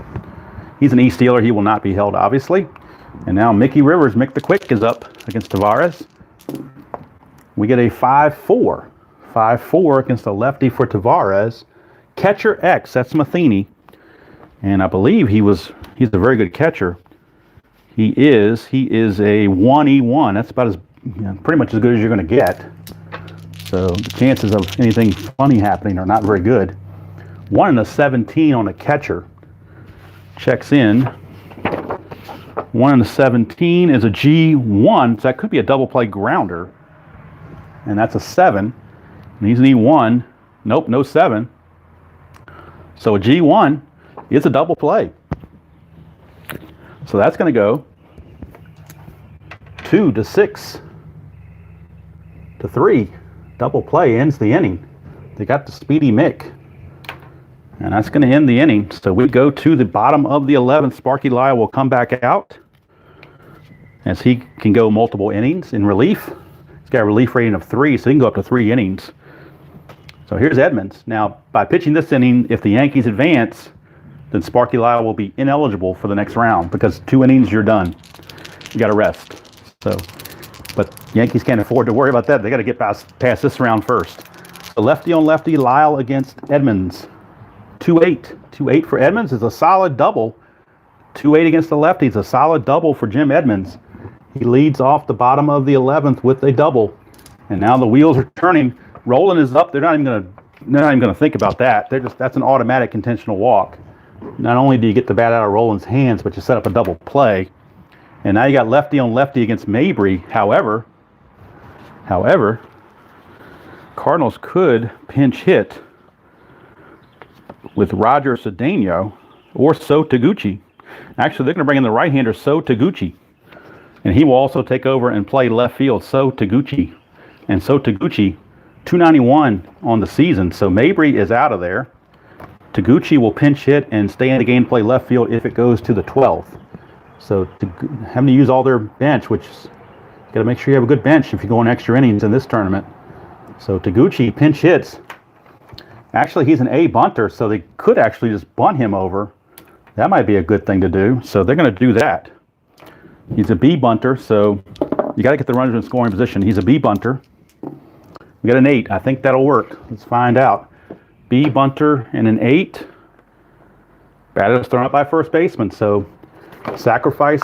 [SPEAKER 1] He's an E-stealer. He will not be held, obviously. And now Mickey Rivers, Mick the Quick, is up against Tavares. We get a 5-4. 5-4 against a lefty for Tavares. Catcher X, that's Matheny. And I believe he's a very good catcher. He is a 1E1. That's about pretty much as good as you're going to get. So the chances of anything funny happening are not very good. 1-17 on a catcher. Checks in. 1-17 is a G1, so that could be a double play grounder. And that's a 7. And he's an E1. Nope, no 7. So a G1 is a double play. So that's going to go 2-6 to 3. Double play ends the inning. They got the speedy Mick. And that's going to end the inning. So we go to the bottom of the 11th. Sparky Lyle will come back out as he can go multiple innings in relief. He's got a relief rating of 3, so he can go up to 3 innings. So here's Edmonds. Now, by pitching this inning, if the Yankees advance, then Sparky Lyle will be ineligible for the next round because 2 innings, you're done. You got to rest. But Yankees can't afford to worry about that. They got to get past this round first. So lefty on lefty, Lyle against Edmonds. 2-8. 2-8 for Edmonds is a solid double. 2-8 against the lefty is a solid double for Jim Edmonds. He leads off the bottom of the 11th with a double. And now the wheels are turning. Roland is up. They're not even going to think about that. That's an automatic intentional walk. Not only do you get the bat out of Roland's hands, but you set up a double play. And now you got lefty on lefty against Mabry. However, Cardinals could pinch hit with Roger Cedeno or So Taguchi. Actually, they're going to bring in the right-hander So Taguchi. And he will also take over and play left field, So Taguchi. And So Taguchi, 291 on the season. So Mabry is out of there. Taguchi will pinch hit and stay in the game, play left field if it goes to the 12th. So having to use all their bench, which you got to make sure you have a good bench if you go on extra innings in this tournament. So Taguchi pinch hits. Actually, he's an A bunter, so they could actually just bunt him over. That might be a good thing to do. So they're going to do that. He's a B bunter, so you got to get the runners in scoring position. He's a B bunter. We got an 8. I think that'll work. Let's find out. B bunter and an 8. Batter is thrown up by first baseman, so sacrifice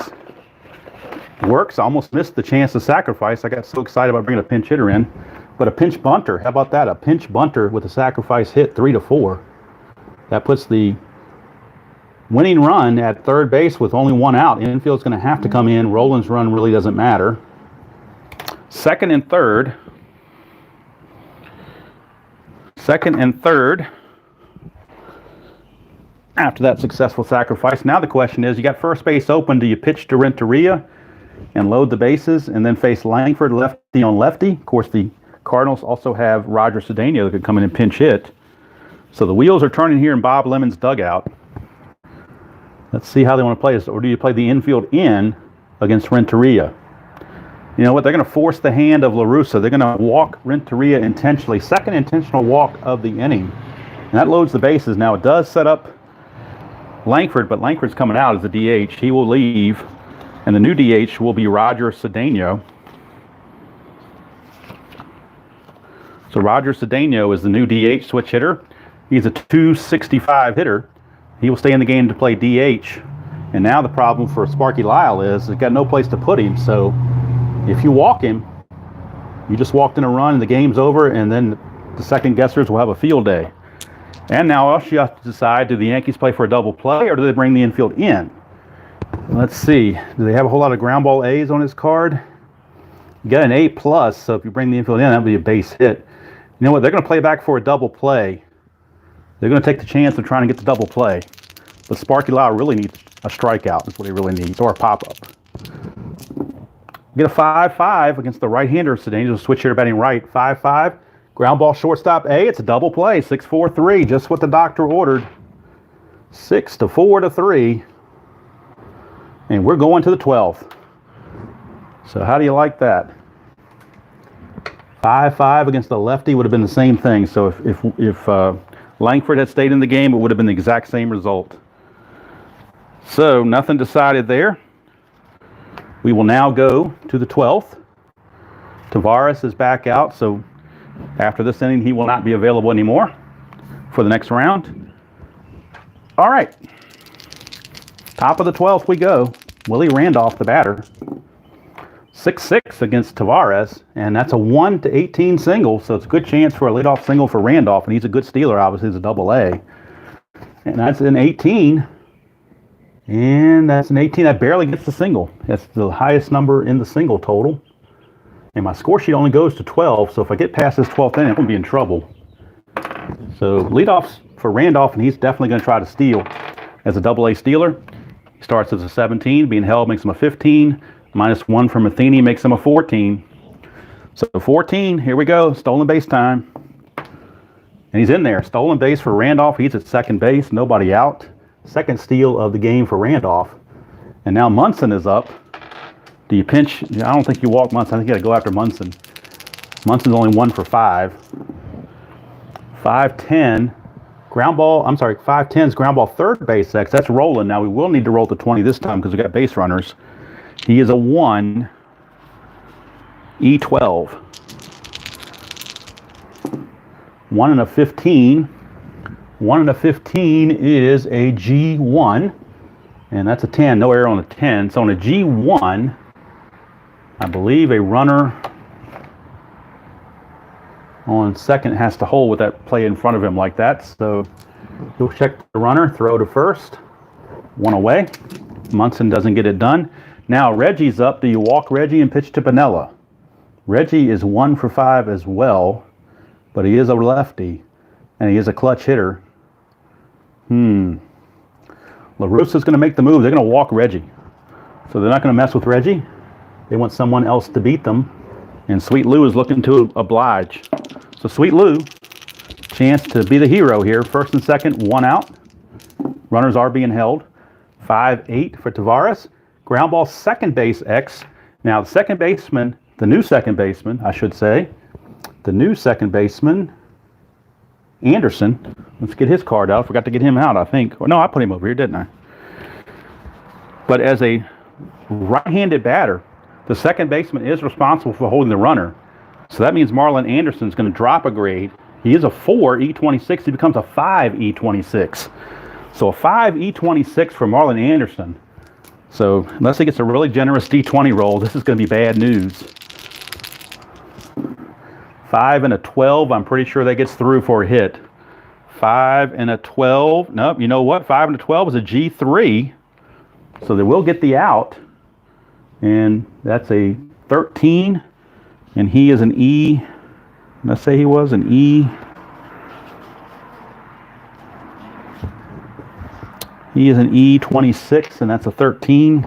[SPEAKER 1] Works. I almost missed the chance to sacrifice. I got so excited about bringing a pinch hitter in. But a pinch bunter, how about that? A pinch bunter with a sacrifice hit, 3-4. That puts the winning run at third base with only one out. Infield's going to have to come in. Roland's run really doesn't matter. Second and third. After that successful sacrifice. Now the question is, you got first base open. Do you pitch to Renteria and load the bases and then face Langford lefty on lefty? Of course, the Cardinals also have Roger Cedeno that could come in and pinch hit. So the wheels are turning here in Bob Lemon's dugout. Let's see how they want to play this. Or do you play the infield in against Renteria? You know what? They're going to force the hand of La Russa. They're going to walk Renteria intentionally. Second intentional walk of the inning. And that loads the bases. Now it does set up Langford, but Langford's coming out as a DH. He will leave. And the new DH will be Roger Cedeno. So Roger Cedeno is the new DH switch hitter. He's a .265 hitter. He will stay in the game to play DH. And now the problem for Sparky Lyle is they've got no place to put him. So if you walk him, you just walked in a run and the game's over, and then the second guessers will have a field day. And now also you have to decide, do the Yankees play for a double play or do they bring the infield in? Let's see. Do they have a whole lot of ground ball A's on his card? You got an A+, so if you bring the infield in, that would be a base hit. You know what? They're going to play back for a double play. They're going to take the chance of trying to get the double play. But Sparky Lyle really needs a strikeout. That's what he really needs, or a pop-up. Get a 5-5 against the right-hander. Cedeno, switch hitter batting right. 5-5. Ground ball shortstop A. It's a double play. 6-4-3. Just what the doctor ordered. 6-4-3. And we're going to the 12th. So how do you like that? 5-5 against the lefty would have been the same thing. So if Langford had stayed in the game, it would have been the exact same result. So nothing decided there. We will now go to the 12th. Tavares is back out, so after this inning, he will not be available anymore for the next round. All right. Top of the 12th we go. Willie Randolph, the batter. 6-6 against Tavares, and that's a 1-18 single, so it's a good chance for a leadoff single for Randolph, and he's a good stealer, obviously, he's a double-A. And that's an 18. And that's an 18. That barely gets the single. That's the highest number in the single total. And my score sheet only goes to 12, so if I get past this 12th inning, I'm going to be in trouble. So leadoffs for Randolph, and he's definitely going to try to steal as a double-A stealer. He starts as a 17. Being held makes him a 15. -1 for Matheny makes him a 14. So 14, here we go. Stolen base time. And he's in there. Stolen base for Randolph. He's at second base. Nobody out. Second steal of the game for Randolph. And now Munson is up. Do you pinch? I don't think you walk Munson. I think you got to go after Munson. Munson's only 1 for 5. 5-10. Ground ball. I'm sorry, 5-10's ground ball third base X. That's rolling. Now we will need to roll to 20 this time because we got base runners. He is a 1. E12. 1 and a 15. 1 and a 15 is a G1. And that's a 10. No error on a 10. So on a G1, I believe a runner on second has to hold with that play in front of him like that. So he'll check the runner, throw to first. 1 away. Munson doesn't get it done. Now Reggie's up. Do you walk Reggie and pitch to Piniella? Reggie is 1 for 5 as well, but he is a lefty, and he is a clutch hitter. La Russa's going to make the move. They're going to walk Reggie. So they're not going to mess with Reggie. They want someone else to beat them. And Sweet Lou is looking to oblige. So Sweet Lou, chance to be the hero here. First and second, 1 out. Runners are being held. 5-8 for Tavares. Ground ball second base X. Now the second baseman, the new second baseman, I should say. The new second baseman, Anderson. Let's get his card out. I forgot to get him out, I think. Oh, no, I put him over here, didn't I? But as a right-handed batter, the second baseman is responsible for holding the runner. So that means Marlon Anderson's going to drop a grade. He is a 4 E26. He becomes a 5 E26. So a 5 E26 for Marlon Anderson. So unless he gets a really generous D20 roll, this is going to be bad news. 5 and a 12, I'm pretty sure that gets through for a hit. 5 and a 12, nope, you know what? 5 and a 12 is a G3, so they will get the out. And that's a 13, and he is an E, let's say he was an E. He is an E26, and that's a 13,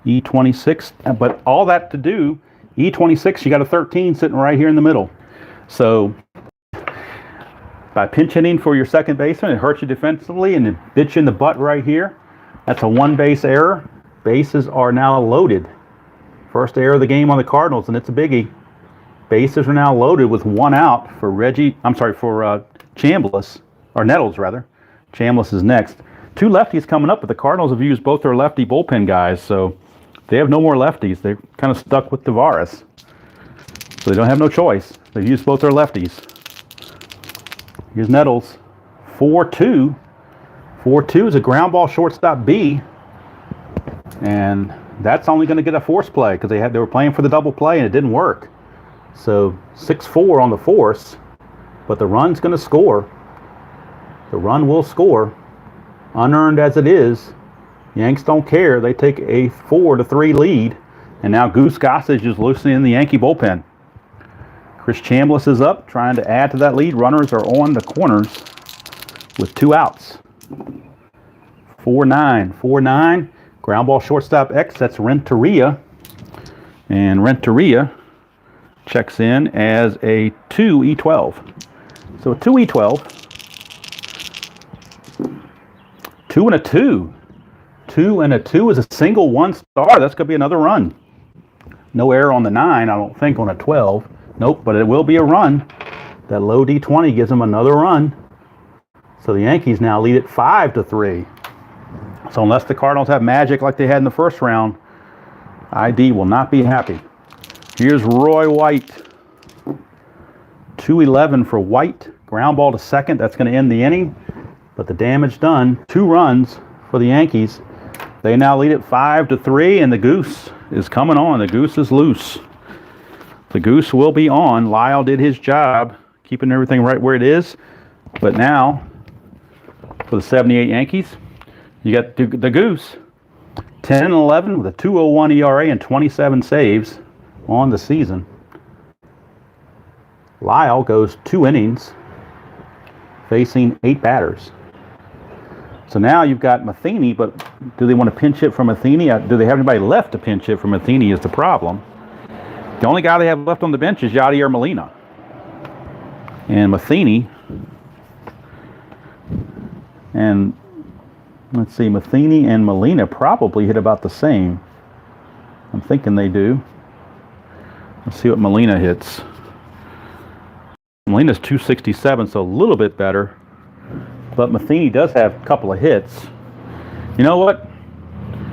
[SPEAKER 1] E26. But all that to do, E26, you got a 13 sitting right here in the middle. So by pinch hitting for your second baseman, it hurts you defensively, and it bits you in the butt right here. That's a one base error. Bases are now loaded. First error of the game on the Cardinals, and it's a biggie. Bases are now loaded with one out for Chambliss, or Nettles rather. Chambliss is next. Two lefties coming up, but the Cardinals have used both their lefty bullpen guys, so they have no more lefties. They're kind of stuck with Tavares. So they don't have no choice. They've used both their lefties. Here's Nettles. 4-2. 4-2 is a ground ball shortstop B. And that's only going to get a force play because they were playing for the double play and it didn't work. So 6-4 on the force, but the run's going to score. The run will score. Unearned as it is, Yanks don't care. They take a 4-3 lead, and now Goose Gossage is loosening the Yankee bullpen. Chris Chambliss is up, trying to add to that lead. Runners are on the corners with two outs. 4-9. 4-9. Ground ball shortstop X, that's Renteria. And Renteria checks in as a 2E12. So a 2E12. 2 and a 2. 2 and a 2 is a single one star. That's going to be another run. No error on the 9, I don't think, on a 12. Nope, but it will be a run. That low D20 gives them another run. So the Yankees now lead it 5-3. So unless the Cardinals have magic like they had in the first round, ID will not be happy. Here's Roy White. 2-11 for White. Ground ball to second. That's going to end the inning. But the damage done. 2 runs for the Yankees. They now lead it 5-3, and the Goose is coming on. The Goose is loose. The Goose will be on. Lyle did his job, keeping everything right where it is. But now, for the 78 Yankees, you got the Goose. 10-11 with a 2.01 ERA and 27 saves on the season. Lyle goes 2 innings, facing 8 batters. So now you've got Matheny, but do they want to pinch hit from Matheny? Do they have anybody left to pinch hit from Matheny is the problem. The only guy they have left on the bench is Yadier Molina. And Matheny, and let's see, Matheny and Molina probably hit about the same. I'm thinking they do. Let's see what Molina hits. Molina's 267, so a little bit better. But Matheny does have a couple of hits. You know what?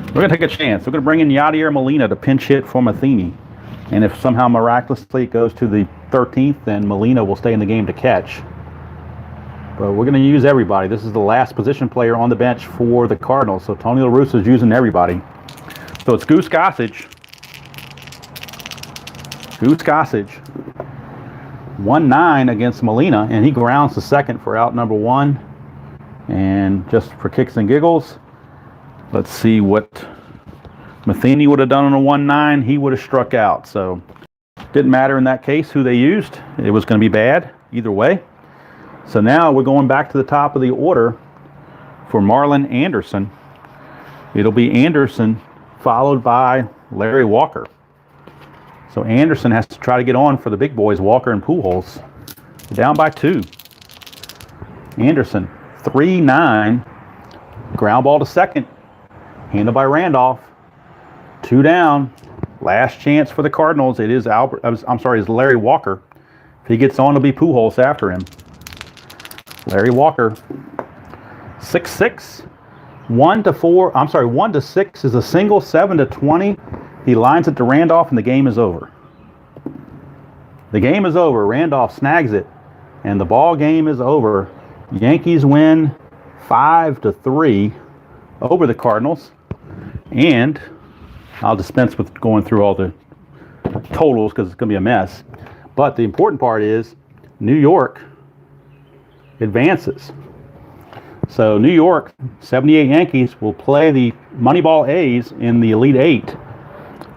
[SPEAKER 1] We're going to take a chance. We're going to bring in Yadier Molina to pinch hit for Matheny. And if somehow miraculously it goes to the 13th, then Molina will stay in the game to catch. But we're going to use everybody. This is the last position player on the bench for the Cardinals. So Tony La Russa is using everybody. So it's Goose Gossage. Goose Gossage. 1-9 against Molina, and he grounds to second for out number 1. And just for kicks and giggles, let's see what Matheny would have done on a 1-9. He would have struck out. So didn't matter in that case who they used. It was going to be bad either way. So now we're going back to the top of the order for Marlon Anderson. It'll be Anderson followed by Larry Walker. So Anderson has to try to get on for the big boys, Walker and Pujols. Down by 2. Anderson, 3-9. Ground ball to second. Handled by Randolph. 2 down. Last chance for the Cardinals. It is it's Larry Walker. If he gets on, it'll be Pujols after him. Larry Walker. 6-6. 1-6 is a single. 7-20. He lines it to Randolph, and the game is over. The game is over. Randolph snags it, and the ball game is over. Yankees win 5-3 over the Cardinals. And I'll dispense with going through all the totals because it's going to be a mess. But the important part is New York advances. So New York, 78 Yankees, will play the Moneyball A's in the Elite Eight.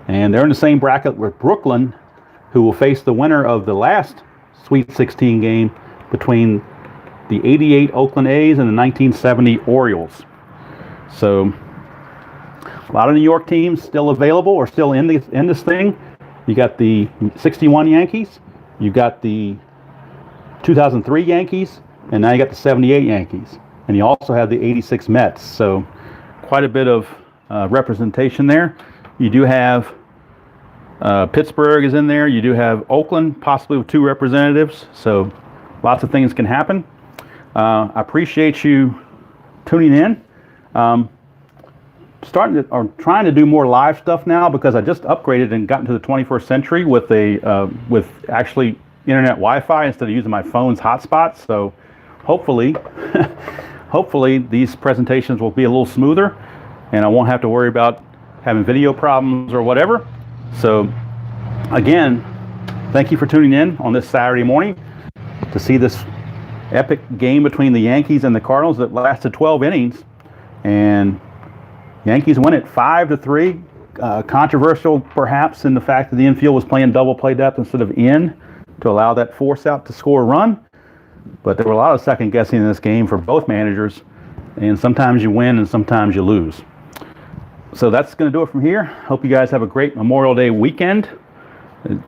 [SPEAKER 1] And they're in the same bracket with Brooklyn, who will face the winner of the last Sweet 16 game between the 88 Oakland A's and the 1970 Orioles. So a lot of New York teams still available or still in this thing. You got the 61 Yankees, you got the 2003 Yankees, and now you got the 78 Yankees. And you also have the 86 Mets. So quite a bit of representation there. You do have Pittsburgh is in there. You do have Oakland, possibly with 2 representatives. So lots of things can happen. I appreciate you tuning in. Trying to do more live stuff now because I just upgraded and got into the 21st century with with actually internet Wi-Fi instead of using my phone's hotspots. So hopefully, hopefully these presentations will be a little smoother, and I won't have to worry about having video problems or whatever. So again, thank you for tuning in on this Saturday morning to see this epic game between the Yankees and the Cardinals that lasted 12 innings, and Yankees win it 5-3. Controversial perhaps in the fact that the infield was playing double play depth instead of in to allow that force out to score a run. But there were a lot of second guessing in this game for both managers, and sometimes you win and sometimes you lose. So that's going to do it from here. Hope you guys have a great Memorial Day weekend.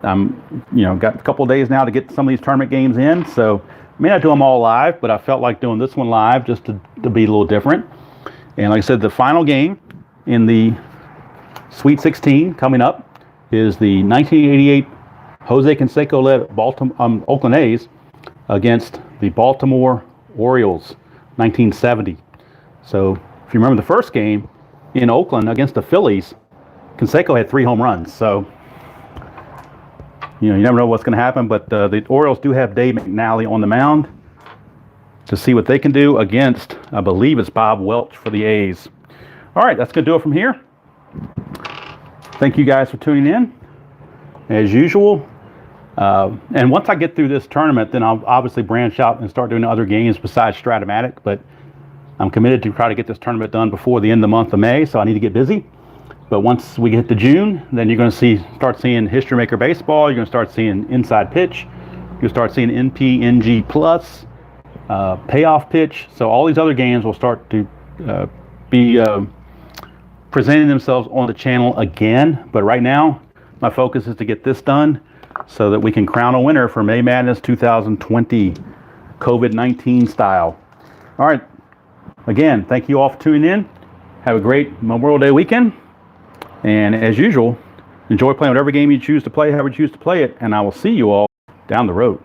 [SPEAKER 1] I'm, got a couple of days now to get some of these tournament games in, so I may not do them all live, but I felt like doing this one live just to be a little different. And like I said, the final game in the Sweet 16 coming up is the 1988 Jose Canseco-led Oakland A's against the Baltimore Orioles, 1970. So if you remember the first game in Oakland against the Phillies, Canseco had 3 home runs. So, you never know what's going to happen, but the Orioles do have Dave McNally on the mound to see what they can do against, I believe it's Bob Welch for the A's. All right, that's going to do it from here. Thank you guys for tuning in, as usual. And once I get through this tournament, then I'll obviously branch out and start doing other games besides Stratomatic, but I'm committed to try to get this tournament done before the end of the month of May, so I need to get busy. But once we get to June, then you're going to start seeing History Maker Baseball, you're going to start seeing Inside Pitch, you'll start seeing NP, NG Plus, Payoff Pitch. So all these other games will start to be presenting themselves on the channel again. But right now, my focus is to get this done so that we can crown a winner for May Madness 2020, COVID-19 style. All right. Again, thank you all for tuning in. Have a great Memorial Day weekend. And as usual, enjoy playing whatever game you choose to play, however you choose to play it. And I will see you all down the road.